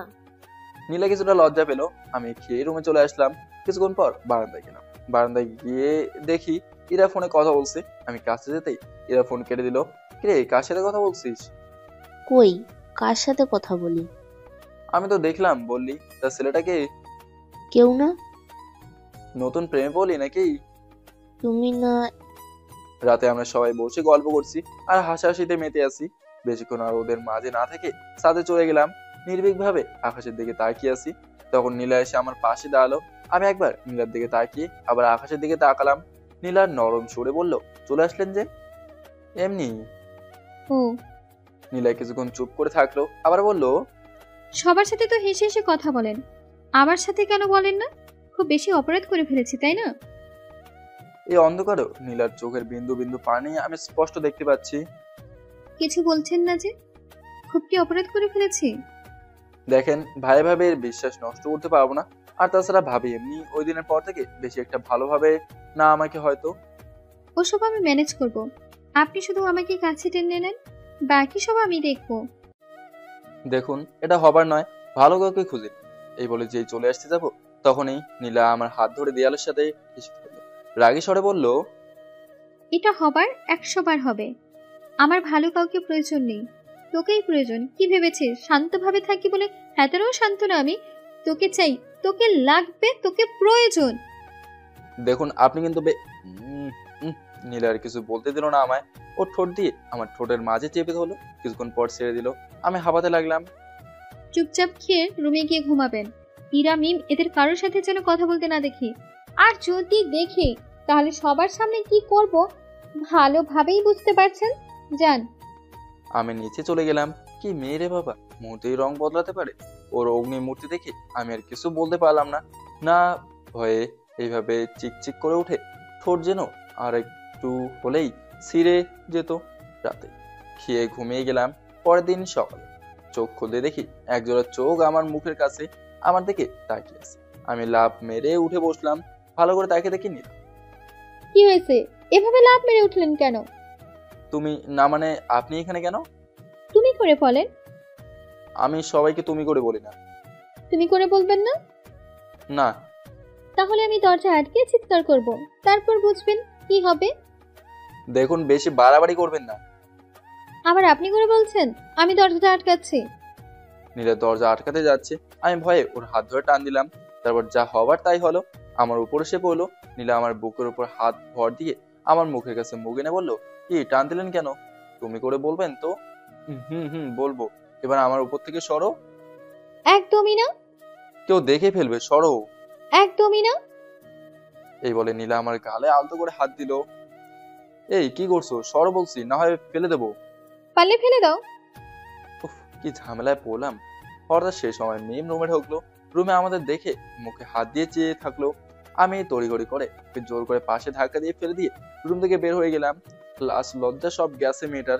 নীলা কিছুটা লজ্জা পেলো। আমি খেয়ে রুমে চলে আসলাম। কিছুক্ষণ পর বারান্দায় গেলাম। বারান্দায় গিয়ে দেখি ইরা ফোনে কথা বলছে। আমি কাছে যেতেই ইরা ফোন কেটে দিল। কিরে, কার সাথে কথা বলছিস? কই, কার সাথে কথা বলি? আমি তো দেখলাম বললি। তা ছেলেটাকে? কেউ না। নতুন প্রেমে বলি নাকি? তুমি না। রাতে আমরা সবাই বসে গল্প করছি আর হাসাহাসিতে মেতে আছি। বেশিক্ষণ আর ওদের মাঝে না থেকে ছাদে চলে গেলাম। নির্ভীক ভাবে আকাশের দিকে তাকিয়ে আছি। তখন নীলা এসে আমার পাশে দাঁড়ালো। আমি একবার নীলার দিকে তাকিয়ে আবার আকাশের দিকে তাকালাম। নীলা নরম সুরে বলল, চলে আসলেন যে? এমনি। ও, নীলা কিছুক্ষণ চুপ করে থাকলো, আবার বলল, সবার সাথে তো হেসে হেসে কথা বলেন, আমার সাথে কেন বলেন না? খুব বেশি অপরাধ করে ফেলেছি তাই না? এই অন্ধকারও নীলার চোখের বিন্দু বিন্দু পানি আমি স্পষ্ট দেখতে পাচ্ছি। কিছু বলছেন না যে? খুব কি অপরাধ করে ফেলেছি? দেখেন, ভাই ভাবির বিশ্বাস নষ্ট করতে পারবো না। আর তাছাড়া ভাবি এমনি ওই দিনের পর থেকে বেশি একটা ভালোভাবে না আমাকে হয়তো। ওসব আমি ম্যানেজ করব, আপনি শুধু আমাকে কাছে টেনে নেন, বাকি সব আমি দেখবো। দেখুন, এটা হবার নয়, ভালো কাউকে খুঁজে। এই বলে যেই চলে আসতে যাবো তখনই নীলা আমার হাত ধরে দেয়ালের সাথে হেসে ফেলল। রাগী স্বরে বলল, এটা হবার 100 বার হবে। আমার ভালো কাউকে প্রয়োজন নেই, তোকেই প্রয়োজন। কি ভেবেছিস শান্তভাবে থাকি বলে? এতটাও শান্ত না আমি। তোকে চাই, তোকে লাগবে, তোকে প্রয়োজন। দেখুন আপনি কিন্তু নীলা আর কিছু বলতে দিল না আমায়। ওর ঠোঁট দিয়ে আমার ঠোঁটের মাঝে চেপে ধরলো। কিছুক্ষণ পর ছেড়ে দিল। আমি হাঁপাতে লাগলাম। চুপচাপ খেয়ে রুমে গিয়ে ঘুমাবেন। ইরা, মিম এদের কারোর সাথে যেন কথা বলতে না দেখি। আর যদি দেখি তাহলে সবার সামনে কি করব ভালোভাবেই বুঝতে পারছেন। যান। আমি নিচে চলে গেলাম। কি মেয়ে রে বাবা, মুহূর্তেই রং বদলাতে পারে। ওর অগ্নি মূর্তি দেখে আমি আর কিছু বলতে পারলাম না। না ভয়ে এইভাবে চিকচিক করে উঠে ঠোঁট যেন আর একটু হলেই ছিঁড়ে যেত। রাতে খেয়ে ঘুমিয়ে গেলাম। পরের দিন সকালে চোখ খুলতে দেখি একজোড়া চোখ আমার মুখের কাছে আমার দিকে তাকিয়ে আছে। আমি লাফ মেরে উঠে বসলাম। ভালো করে তাকিয়ে দেখি নীলা। কি হয়েছে? এভাবে লাফ মেরে উঠলেন কেন? তুমি না মানে আপনি এখানে কেন? তুমি করে বলেন। আমি সবাইকে তুমি করে বলি না। তুমি করে বলবেন না? না। তাহলে আমি দরজা আটকে চিৎকার করব, তারপর বুঝবেন কি হবে। দেখুন, বেশি বাড়াবাড়ি করবেন না। আবার আপনি করে বলছেন আমি দরজাটা আটকাচ্ছি। নীলা দরজা আটকাতে যাচ্ছে। আমি ভয়ে ওর হাত ধরে টান দিলাম। তারপর যা হবার তাই হলো। আমার উপর এসে পড়লো। নীলা আমার বুকের উপর হাত ভর দিয়ে আমার মুখের কাছে মুখ এনে বললো, কি টান দিলেন কেন? তুমি করে বলবেন তো? বলবো। এবার আমার উপর থেকে সরো। একদমই না। কেউ দেখে ফেলবে, সরো। একদমই না। এই বলে নীলা আমার গালে আলতো করে হাত দিল। এই কি করছো? সরো বলছি, না হয় ফেলে দেবো। পারলে ফেলে দাও। উফ, কি ঝামেলায় পড়লাম। হঠাৎ সেই সময় মিম রুমে ঢুকলো। রুমে আমাদের দেখে মুখে হাত দিয়ে চেয়ে থাকলো। আমি তড়িঘড়ি করে জোর করে পাশে ধাক্কা দিয়ে ফেলে দিয়ে রুম থেকে বের হয়ে গেলাম। লাশ লজ্জা সব গেছে মেয়েটার।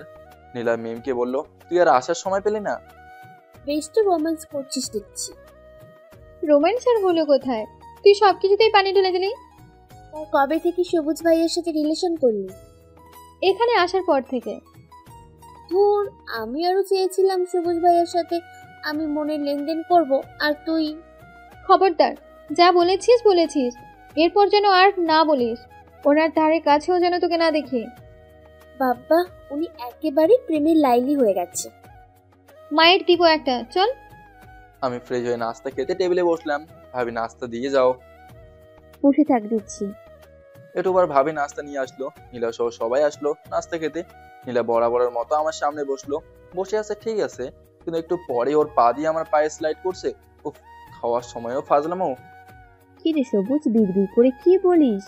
নীলা মিমকে বলল, তুই আর আসার সময় পেলি না? বেশ তো রোম্যান্স করছিস দেখছি। রোম্যান্স আর হলো কোথায়? তুই সবকিছুতেই পানি ঢেলে দিলি। তাই কবে থেকে সবুজ ভাইয়ের সাথে রিলেশন করলি? এখানে আসার পর থেকে। ধুর, আমি আরো চেয়েছিলাম সবুজ ভাইয়ের সাথে আমি মনের লেনদেন করব, আর তুই। খবরদার, যা বলেছিস বলেছিস, এরপর যেন আর না বলিস। ওনার ধারে কাছেও যেন তোকে না দেখি। বাবা, উনি একেবারে প্রেমের লাইলি হয়ে গেছে। মায়ের দিব একটা, চল। আমি ফ্রেশ হয়ে নাস্তা খেতে টেবিলে বসলাম। ভাবি নাস্তা দিয়ে যাও। বসে থাক দিচ্ছি। একটু পর ভাবি নাস্তা নিয়ে আসলো। নীলা সহ সবাই আসলো নাস্তা খেতে। নীলা বরাবরের মতো আমার সামনে বসলো। বসে আছে ঠিক আছে, কিন্তু একটু পরে ওর পা দিয়ে আমার পায়ে স্লাইড করছে। উফ, খাওয়ার সময়ও ফাজলামো। কি রে সবুজ, বিড়বিড় করে কি বলিস?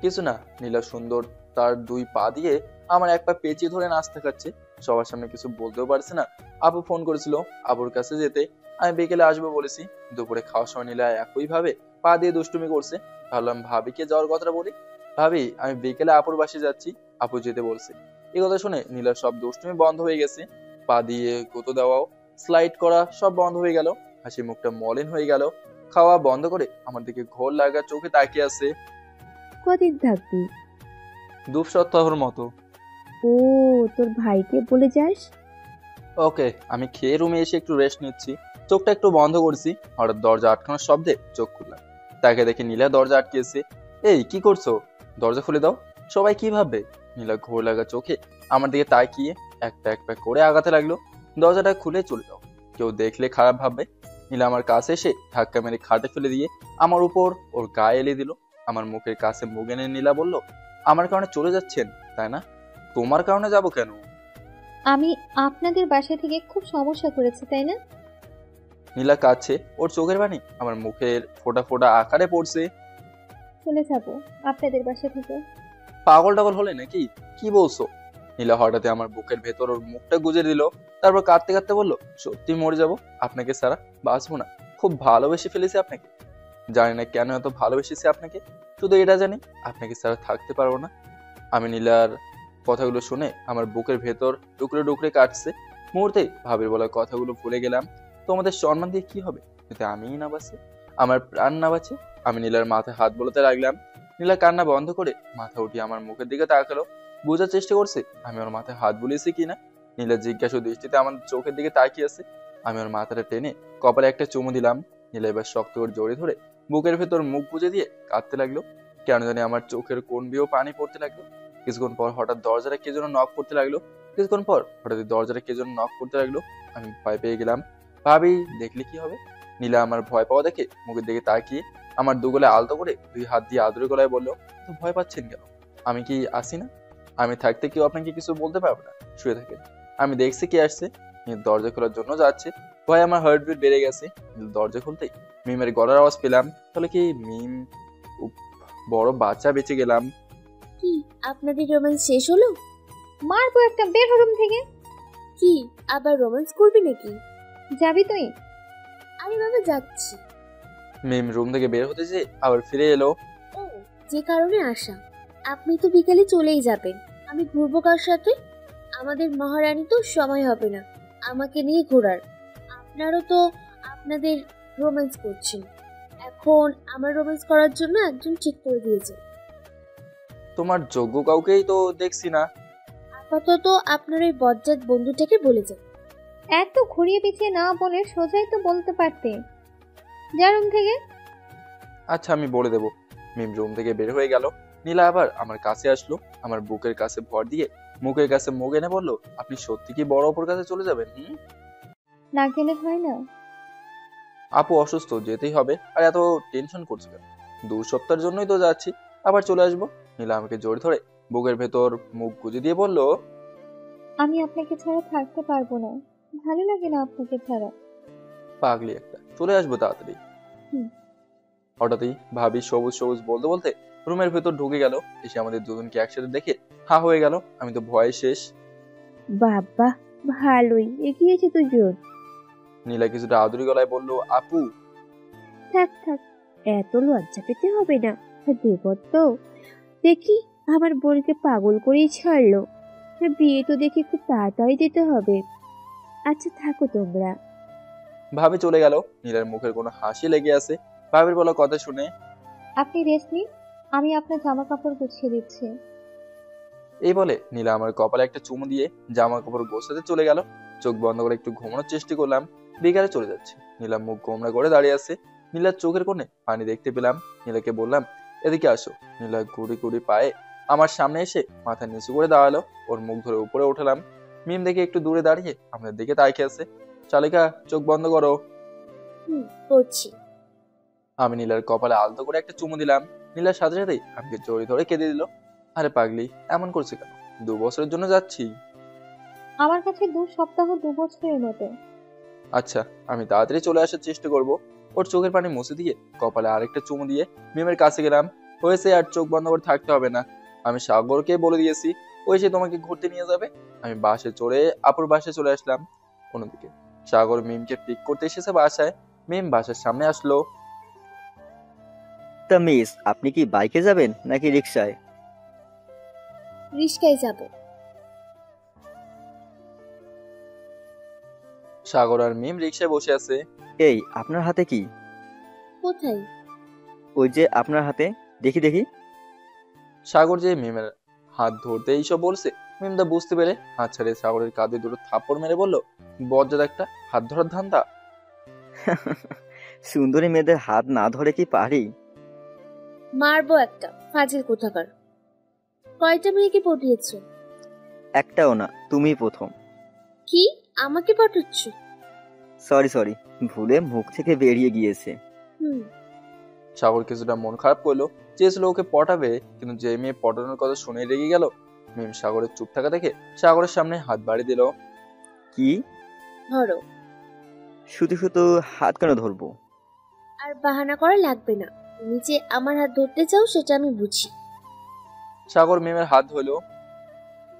কিছু না। নীলা সুন্দর তার দুই পা দিয়ে আমার এক পা পেঁচিয়ে ধরে নাস্তা খাচ্ছে। সবার সামনে কিছু বলতেও পারছে না। আপু ফোন করেছিল আপুর কাছে যেতে, আমি বিকেলে আসবো বলেছি। দুপুরে খাওয়ার সময় নীলা একই ভাবে পা দিয়ে দুষ্টুমি করছে। ভাবলাম ভাবিকে যাওয়ার কথাটা বলি। ভাবি, আমি বিকেলে আপুর বাসায় যাচ্ছি, আপু যেতে বলছে। এই কথা শুনে নীলার সব দুষ্টুমি বন্ধ হয়ে গেছে। পা দিয়ে গুঁতো দেওয়াও, স্লাইড করা সব বন্ধ হয়ে গেল। হাসি মুখটা মলিন হয়ে গেল। খাওয়া বন্ধ করে আমার দিকে ঘোর লাগা চোখে তাকিয়ে আছে। কদিন থাকবি? 2 সপ্তাহের মতো। ও, তোর ভাইকে বলে যাস। ওকে, আমি খেয়ে রুমে এসে একটু রেস্ট নিচ্ছি। চোখটা একটু বন্ধ করছি, হঠাৎ দরজা আটকানোর শব্দে চোখ খুললাম। তাকে দেখে নীলা দরজা আটকেছে। এই কি করছো? দরজা খুলে দাও। সবাই কি ভাববে? নীলা ঘোর লাগা চোখে আমার দিকে তাকিয়ে এক প্যাক করে আগাতে লাগলো। দরজাটা খুলে চলে যাও, কেউ দেখলে খারাপ ভাববে। নীলা আমার কাছে এসে ধাক্কা মেরে খাটে ফেলে দিয়ে আমার উপর ওর গায়ে এলে দিল। আমার মুখের কাছে মুখ এনে নীলা বলল, আমার কারণে চলে যাচ্ছেন তাই না? তোমার কারণে যাবো কেন? আমি আপনাদের বাসা থেকে খুব সমস্যা করেছি তাই না? নীলা কাঁদছে, ওর চোখের পানি আমার মুখের ফোঁটা ফোঁটা আকারে পড়ছে। চলে যাবো আপনাদের বাসা থেকে। পাগল টাগল হলে নাকি? কি বলছো? নীলা হঠাৎ আমার বুকের ভেতর ওর মুখটা গুজে দিল। তারপর কাঁদতে কাঁদতে বললো, সত্যি মরে যাবো, আপনাকে ছাড়া বাঁচবো না। খুব ভালোবেসে ফেলেছি আপনাকে। জানি না কেন এত ভালোবেসেছি আপনাকে, শুধু এটা জানি আপনাকে ছাড়া থাকতে পারবো না। আমি নীলার কথাগুলো শুনে আমার বুকের ভেতর ডুকরে ডুকরে কাটছে। মুহূর্তে ভাবির বলা কথাগুলো ভুলে গেলাম। তোমাদের সম্মান দিয়ে কি হবে যদি আমিই না বাঁচি, আমার প্রাণ না বাঁচে? আমি নীলার মাথায় হাত বোলাতে লাগলাম। নীলা কান্না বন্ধ করে মাথা উঠিয়ে আমার মুখের দিকে তাকালো। বোঝার চেষ্টা করছে আমি ওর মাথায় হাত বুলিয়েছি কিনা। নীলা জিজ্ঞাসা দৃষ্টিতে আমার চোখের দিকে তাকিয়ে আছে। আমি ওর মাথাটা টেনে কপালে একটা চুমু দিলাম। নীলা এবার শক্ত করে জড়িয়ে ধরে বুকের ভেতর মুখ গুজে দিয়ে কাঁদতে লাগলো। কেন জানি আমার চোখের কোণ দিয়েও পানি পড়তে লাগলো। কিছুক্ষণ পর হঠাৎ দরজাটা কে যেন নক করতে লাগলো। কিছুক্ষণ পর হঠাৎ দরজাটা কে যেন নক করতে লাগলো। আমি ভয় পেয়ে গেলাম। ভাবি দেখলে কি হবে? নীলা আমার ভয় পাওয়া দেখে মুখের দিকে তাকিয়ে আমার দুগলে আলতো করে 2 হাত দিয়ে আদরে গলায় বললো, তো ভয় পাচ্ছেন কেন? আমি কি আসি না? আমি থাকতে কেউ আপনাকে কিছু বলতে পারবে না, শুয়ে থাকেন। আমি দেখছি কে আসছে। দরজা খোলার জন্য যাচ্ছে। ভয় আমার হার্টবিট বেড়ে গেছে। দরজা খুলতেই মিমের গলার আওয়াজ পেলাম। তাহলে কি মিম? উফ, বড় বাচ্চা বেঁচে গেলাম। কি আপনাদের রোম্যান্স শেষ হলো? মারবো একটা, বের হো রুম থেকে। কি আবার রোম্যান্স করবি নাকি? যাবি তুই? আমি বাবা যাচ্ছি। মিম রুম থেকে বের হতে যে আবার ফিরে এলো। ও, যে কারণে আসা। আপনি তো বিকেলে চলেই যাবেন, আমি ঘুরবো কার সাথে? আমাদের মহারানী তো সময় হবে না আমাকে নিয়ে ঘোরার। আপনারও তো আপনাদের রোম্যান্স করছেন। এখন আমার রোম্যান্স করার জন্য একজন ঠিক করে দিয়েছে। তোমার যোগ্য কাউকেই তো দেখছি না। আপাতত আপনার ওই বজ্জাত বন্ধুটাকে বলে যান। এত ঘুরিয়ে পিছিয়ে না বলে সোজাই তো বলতে পারতে। যা রুম থেকে। আচ্ছা আমি বলে দেবো। মিম রুম থেকে বের হয়ে গেল। নীলা আবার আমার কাছে আসলো, আমার বুকের কাছে ভর দিয়ে মুখের কাছে মুখ এনে বললো, আপনি সত্যি কি বড় অপর কাছে চলে যাবেন? না গেলে হয় না? আপু অসুস্থ, যেতেই হবে। আর এত টেনশন করছো কেন? 2 সপ্তাহের জন্যই তো যাচ্ছি, আবার চলে আসবো। নীলা আমাকে জোরে ধরে বুকের ভেতর মুখ গুজে দিয়ে বলল, আমি আপনাকে ছাড়া থাকতে পারবো না, ভালো লাগে না আপনাকে ছাড়া। পাগলি একটা, চলে আসবো তাড়াতাড়ি। হুম। হঠাৎই ভাবি সবুজ সবুজ বলতে বলতে রুমের ভেতর ঢুকে গেল। এসে আমাদের দুজনকে একসাথে দেখে হা হয়ে গেল। আমি তো ভয়ে শেষ। বাবা, ভালোই এগিয়েছে দুজন। নীলা কিছুটা আদুরি গলায় বলল, আপু। থাক থাক, এত লজ্জা পেতে হবে না। দেবর তো দেখি আমার বোনকে পাগল করেই ছাড়লো। বিয়ে তো দেখি খুব তাড়াতাড়ি দিতে হবে। আচ্ছা থাকো তোমরা। ভাবি চলে গেল। নীলার মুখের কোনো হাসি লেগে আছে ভাবির বলা কথা শুনে। আপনি রেস্ট নিন, আমি আপনার জামা কাপড় গুছিয়ে দিচ্ছি। এই বলে নীলা আমার কপালে একটা চুমু দিয়ে জামা কাপড় গোছাতে চলে গেল। চোখ বন্ধ করে একটু ঘুমানোর চেষ্টা করলাম। বিকালে চলে যাচ্ছে। নীলা মুখ গোমড়া করে দাঁড়িয়ে আছে। নীলার চোখের কোণে পানি দেখতে পেলাম। নীলাকে বললাম, এদিকে আসো। নীলা গুড়ি গুড়ি পায়ে আমার সামনে এসে মাথা নিচু করে দাঁড়ালো। ওর মুখ ধরে উপরে উঠালাম। মিম দেখে একটু দূরে দাঁড়িয়ে আমাদের দিকে তাকিয়ে আছে। শালিকা, চোখ বন্ধ করো। করছি। আমি নীলার কপালে আলতো করে একটা চুমু দিলাম। নীলার সাথে সাথেই আমাকে জড়িয়ে ধরে কেঁদে দিল। আরে পাগলি, এমন করছে কেন? 2 বছরের জন্য যাচ্ছি। আমার কাছে 2 সপ্তাহ 2 বছরের মতো। আচ্ছা, আমি তাড়াতাড়ি চলে আসার চেষ্টা করব। ওর চোখের পানি মুছে দিয়ে কপালে আরেকটা চুমু দিয়ে মিমের কাছে গেলাম। হয়েছে, আর চোখ বন্ধ করে থাকতে হবে না। আমি সাগরকে বলে দিয়েছি, ও এসে তোমাকে ঘুরতে নিয়ে যাবে। আমি বাসে চড়ে আপুর বাসায় চলে আসলাম। অন্যদিকে সাগর মিমকে পিক করতে এসেছে বাসায়। মিম বাসার সামনে আসলো। তা মিস, আপনি কি বাইকে যাবেন নাকি রিক্সায়? রিস্কায় যাব। সাগর আর মিম রিক্সায় বসে আছে। এই, আপনার হাতে কি? কোথায়? ওই যে আপনার হাতে, দেখি দেখি। সাগর যে মিমের হাত ধরতে এইসব বলছে, মিমদা বুঝতে পেরে হাত ছাড়িয়ে সাগরের কাঁধে দুটো থাপ্পড় মেরে বলল, বজ্জাত একটা, হাত ধরার ধান্দা। সুন্দরী মেয়েদের হাত না ধরে কি পারি? মারবো একটা, ফাজিল কোথাকার। কয়টা মেয়েকে পটিয়েছো? একটাও না, তুমিই প্রথম। কি, আমাকে পটাচ্ছ? সরি, ভুলে মুখ থেকে বেরিয়ে গিয়েছে। সাগর কিছুটা মন খারাপ করলো, চেয়েছিল ওকে পটাবে, কিন্তু যে মেয়ে পটানোর কথা শুনে রেগে গেল। মিম সাগরের চুপ থাকা দেখে সাগরের সামনে হাত বাড়িয়ে দিল। কি? ধরো। শুধু শুধু হাত কেন ধরবো? আর বাহানা করা লাগবে না, তুমি যে আমার হাত ধরতে চাও সেটা আমি বুঝি। সাগর মিমের হাত ধরলো।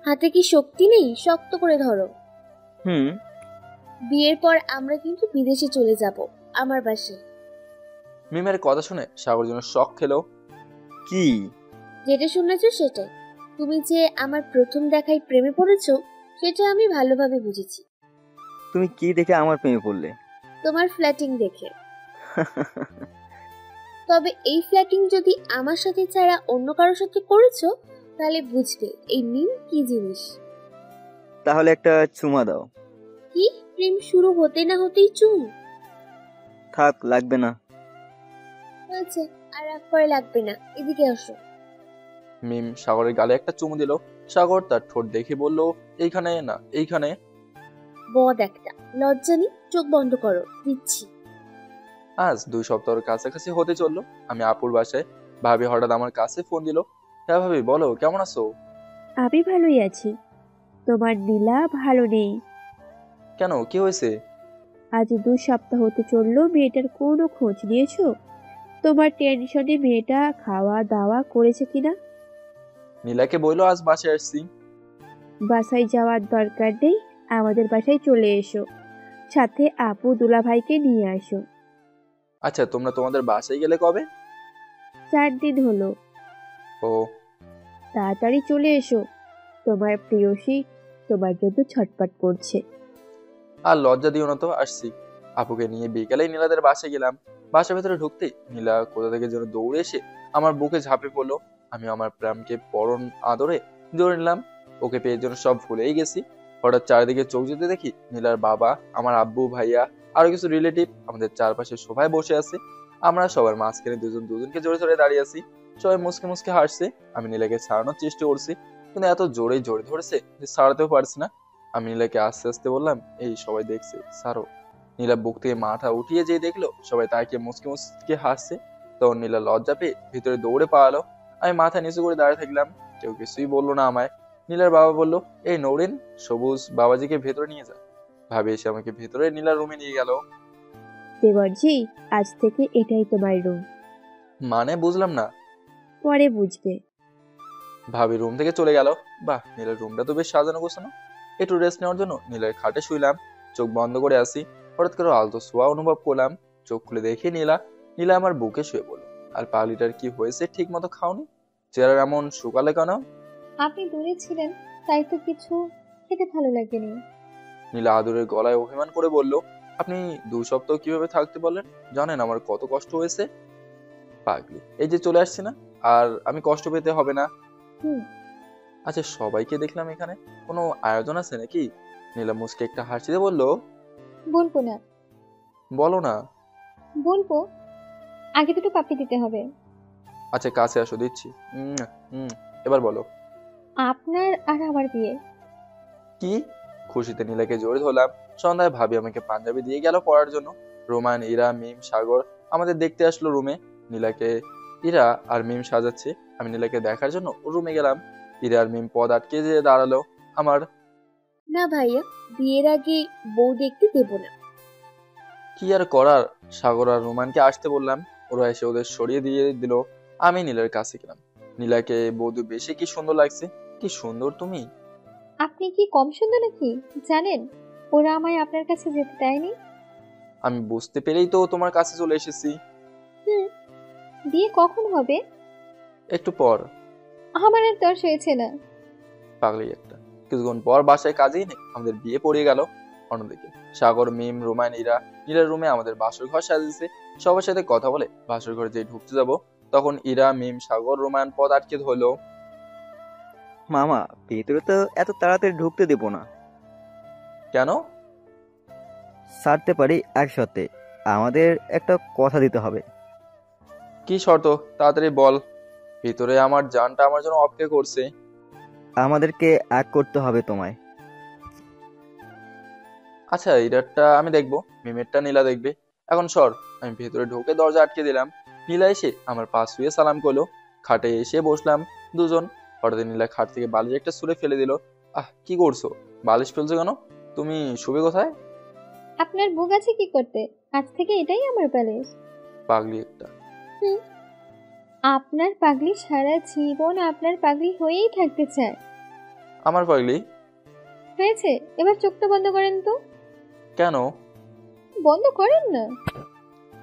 হাতে কি শক্তি নেই? শক্ত করে ধরো। হুম। বিয়ের পর আমরা কিন্তু বিদেশে চলে যাব, আমার বাসায়। মিমের কথা শুনে সাগর যেন শক খেলো। কি? যেটা শুনেছো সেটাই। তুমি যে আমার প্রথম দেখায় প্রেমে পড়েছো সেটা আমি ভালোভাবে বুঝেছি। তুমি কি দেখে আমার প্রেমে পড়লে? তোমার ফ্ল্যাটিং দেখে। তবে এই ফ্ল্যাটিং যদি আমার সাথে ছাড়া অন্য কারোর সাথে করেছো তাহলে বুঝবে এই মিম কি জিনিস। তাহলে একটা চুমা দাও। কি, প্রেম শুরু হতে না হতেই চুম? থাক, লাগবে না। আচ্ছা, আর রাগ করে লাগবে না, এদিকে আসো। মিম সাগরের গালে একটা চুমু দিল। সাগর তার ঠোঁট দেখে বলল, এইখানে না, এইখানে। বদ একটা, লজ্জা নেই? চোখ বন্ধ করো, দিচ্ছি। আজ 2 সপ্তাহের কাছাকাছি হতে চললো। আমি আপুর বাসায়। ভাবি হঠাৎ আমার কাছে ফোন দিল। হ্যাঁ ভাবি, বলো, কেমন আছো? আমি ভালোই আছি। তোমার নীলা ভালো নেই। কেন, কি হয়েছে? আজ 2 সপ্তাহ হতে চললো, মেয়েটার কোনো খোঁজ নিয়েছো? তোমার টেনশনে মেয়েটা খাওয়া দাওয়া করেছে কিনা? নীলাকে বললো আজ বাসায় আসছি। বাসায় যাওয়ার দরকার নেই, আমাদের বাসায় চলে এসো, সাথে আপু দুলাভাইকে নিয়ে আসো। আচ্ছা, তোমরা তোমাদের বাসায় গেলে কবে? 4 দিন হলো। ও, তাড়াতাড়ি চলে এসো, তোমার প্রিয়সী তোমার জন্য ছটপট করছে। আর লজ্জা দিও না তো, আসছি। আপুকে নিয়ে বিকালে নীলাদের বাসায় গেলাম। বাসার ভেতরে ঢুকতে নীলা কোথা থেকে যেন দৌড়ে এসে আমার বুকে ঝাঁপে পড়লো। আমি আমার প্রেমকে পরন আদরে ধরে নিলাম। ওকে পেয়ে যেন সব ভুলেই গেছি। হঠাৎ চারিদিকে চোখ যেতে দেখি নীলার বাবা, আমার আব্বু, ভাইয়া, আরো কিছু রিলেটিভ আমাদের চারপাশে সবাই বসে আছে। আমরা সবার মাঝখানে দুজন দুজনকে জোরে জোরে দাঁড়িয়ে আছি। সবাই মুসকে মুসকে হাসছে। আমি নীলাকে ছাড়ানোর চেষ্টা করছি, কিন্তু এত জোরে জোরে ধরেছে যে ছাড়াতেও পারছি না। আমি নীলাকে আস্তে আস্তে বললাম, এই সবাই দেখছে, ছাড়ো। নীলা বুক থেকে মাথা উঠিয়ে যেয়ে দেখলো সবাই তাকে মুসকে মুসকে হাসছে। তখন নীলা লজ্জা পেয়ে ভিতরে দৌড়ে পালালো। আমি মাথা নিচু করে দাঁড়িয়ে থাকলাম, কেউ কিছুই বললো না আমায়। নীলার বাবা বলল, এই নৌরিন, সবুজ বাবাজিকে ভেতরে নিয়ে যা। ভাবি এসে আমাকে ভেতরে নীলার রুমে নিয়ে গেল। দেবরজি, আজ থেকে এটাই তোমার রুম। মানে বুঝলাম না। পরে বুঝবে। ভাবি রুম থেকে চলে গেল। বাহ, নীলার রুমটা তো বেশ সাজানো গোছানো। একটু রেস্ট নেওয়ার জন্য নীলার খাটে শুইলাম। চোখ বন্ধ করে আসি। হঠাৎ করে আলতো ছোঁয়া অনুভব করলাম। চোখ খুলে দেখি নীলা। নীলা আমার বুকে শুয়ে পড়লো। আর পাগলিটার কি হয়েছে, ঠিক মতো খাওনি? চেহারা এমন শুকালে কেন? আপনি দূরে ছিলেন তাই তো কিছু খেতে ভালো লাগেনি। নীলা আদুরের গলায় অভিমান করে বলল, আপনি 2 সপ্তাহ কিভাবে থাকতে বললেন? জানেন আমার কত কষ্ট হয়েছে? পাগলি, এই যে চলে আসছি না, আর আমি কষ্ট পেতে হবে না। আচ্ছা, সবাইকে দেখলাম এখানে, কোনো আয়োজন আছে নাকি? নীলা মুচকে একটা হাসি দিয়ে বলল, বলবো না। বলো না। বলবো, আগে দুটো পাপ্পি দিতে হবে। আচ্ছা, কাছে আসো, দিচ্ছি। এবার বলো। আপনার আর আমার বিয়ে। কি? খুশিতে নীলাকে জোরে ধরলাম। সন্ধ্যায় ভাবি আমাকে পাঞ্জাবি দিয়ে গেল পড়ার জন্য। রোমান, ইরা, মিম, সাগর আমাদের দেখতে আসলো রুমে। নীলাকে, ইরা আর মিম সাজাচ্ছে। আমি নীলাকে দেখার জন্য রুমে গেলাম। ইরা আর মিম পদ আটকে যেয়ে দাঁড়ালো আমার। না ভাইয়া, বিয়ের আগে বউ দেখতে দেব না। কি আর করার, সাগর আর রোমানকে আসতে বললাম। ওরা এসে ওদের সরিয়ে দিয়ে দিল। আমি নীলার কাছে গেলাম। নীলাকে বধূ বেশি কি সুন্দর লাগছে। কি সুন্দর তুমি। আপনি কি কম সুন্দর নাকি? জানেন ওরা আমায় আপনার কাছে যেতে দেয়নি। আমি বুঝতে পেরেই তো তোমার কাছে চলে এসেছি। বিয়ে কখন হবে? একটু পর। আমার আর তর হয়েছে না। পাগলি একটা। কিছুক্ষণ পর বাসায় কাজেই নেই, আমাদের বিয়ে পড়ে গেল। অন্যদিকে সাগর, মিম, রোমান, ইরা নীলার রুমে আমাদের বাসর ঘর সাজিয়েছে। সবার সাথে কথা বলে বাসর ঘরে যেই ঢুকতে যাব, তখন ইরা, মিম, সাগর, রোমান পদ আটকে ধরলো। মামা, ভেতরে তো এত তাড়াতাড়ি ঢুকতে দেবো না। কেন? ছাড়তে পারি একসাথে, আমাদের একটা কথা দিতে হবে। কি শর্ত? তাড়াতাড়ি বল। ভিতরে আমার জানটা আমার জন্য অপেক্ষা করছে। আমাদেরকে এক করতে হবে তোমায়। আচ্ছা, ইরারটা আমি দেখবো, মিমেরটা নীলা দেখবে। এখন সর। আমি ভেতরে ঢুকে দরজা আটকে দিলাম। নীলা এসে আমার পাশ শুয়ে সালাম করলো। খাটে এসে বসলাম দুজন। হঠাৎ নীলা খাট থেকে বালিশ একটা ছুঁড়ে ফেলে দিল। কি করছো? বালিশ ফেলছো কেন? তুমি শুবে কোথায়? আপনার বুক আছে কি করতে? আজ থেকে এটাই আমার প্যালেস। পাগলি একটা। আপনার পাগলি সারা জীবন আপনার পাগলি হয়েই থাকতে চায়। আমার পাগলি? হয়েছে, এবার চোখটা বন্ধ করেন তো। কেন? বন্ধ করেন না।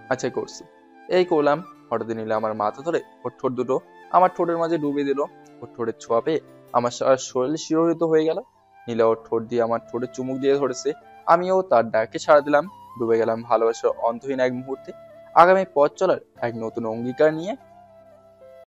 আচ্ছা, করছি। এই করলাম। হঠাৎ নীলা আমার মাথা ধরে ওর ঠোঁট দুটো আমার ঠোঁটের মাঝে ডুবিয়ে দিল। ওর ঠোঁটের ছোঁয়া পেয়ে আমার সারা শরীর শিহরিত হয়ে গেল। নীলা ওর ঠোঁট দিয়ে আমার ঠোঁটে চুমুক দিয়ে ধরেছে। আমিও তার ডাকে সাড়া দিলাম। ডুবে গেলাম ভালোবাসার অন্তহীন এক মুহূর্তে। আগামী পথ চলার এক নতুন অঙ্গীকার নিয়ে।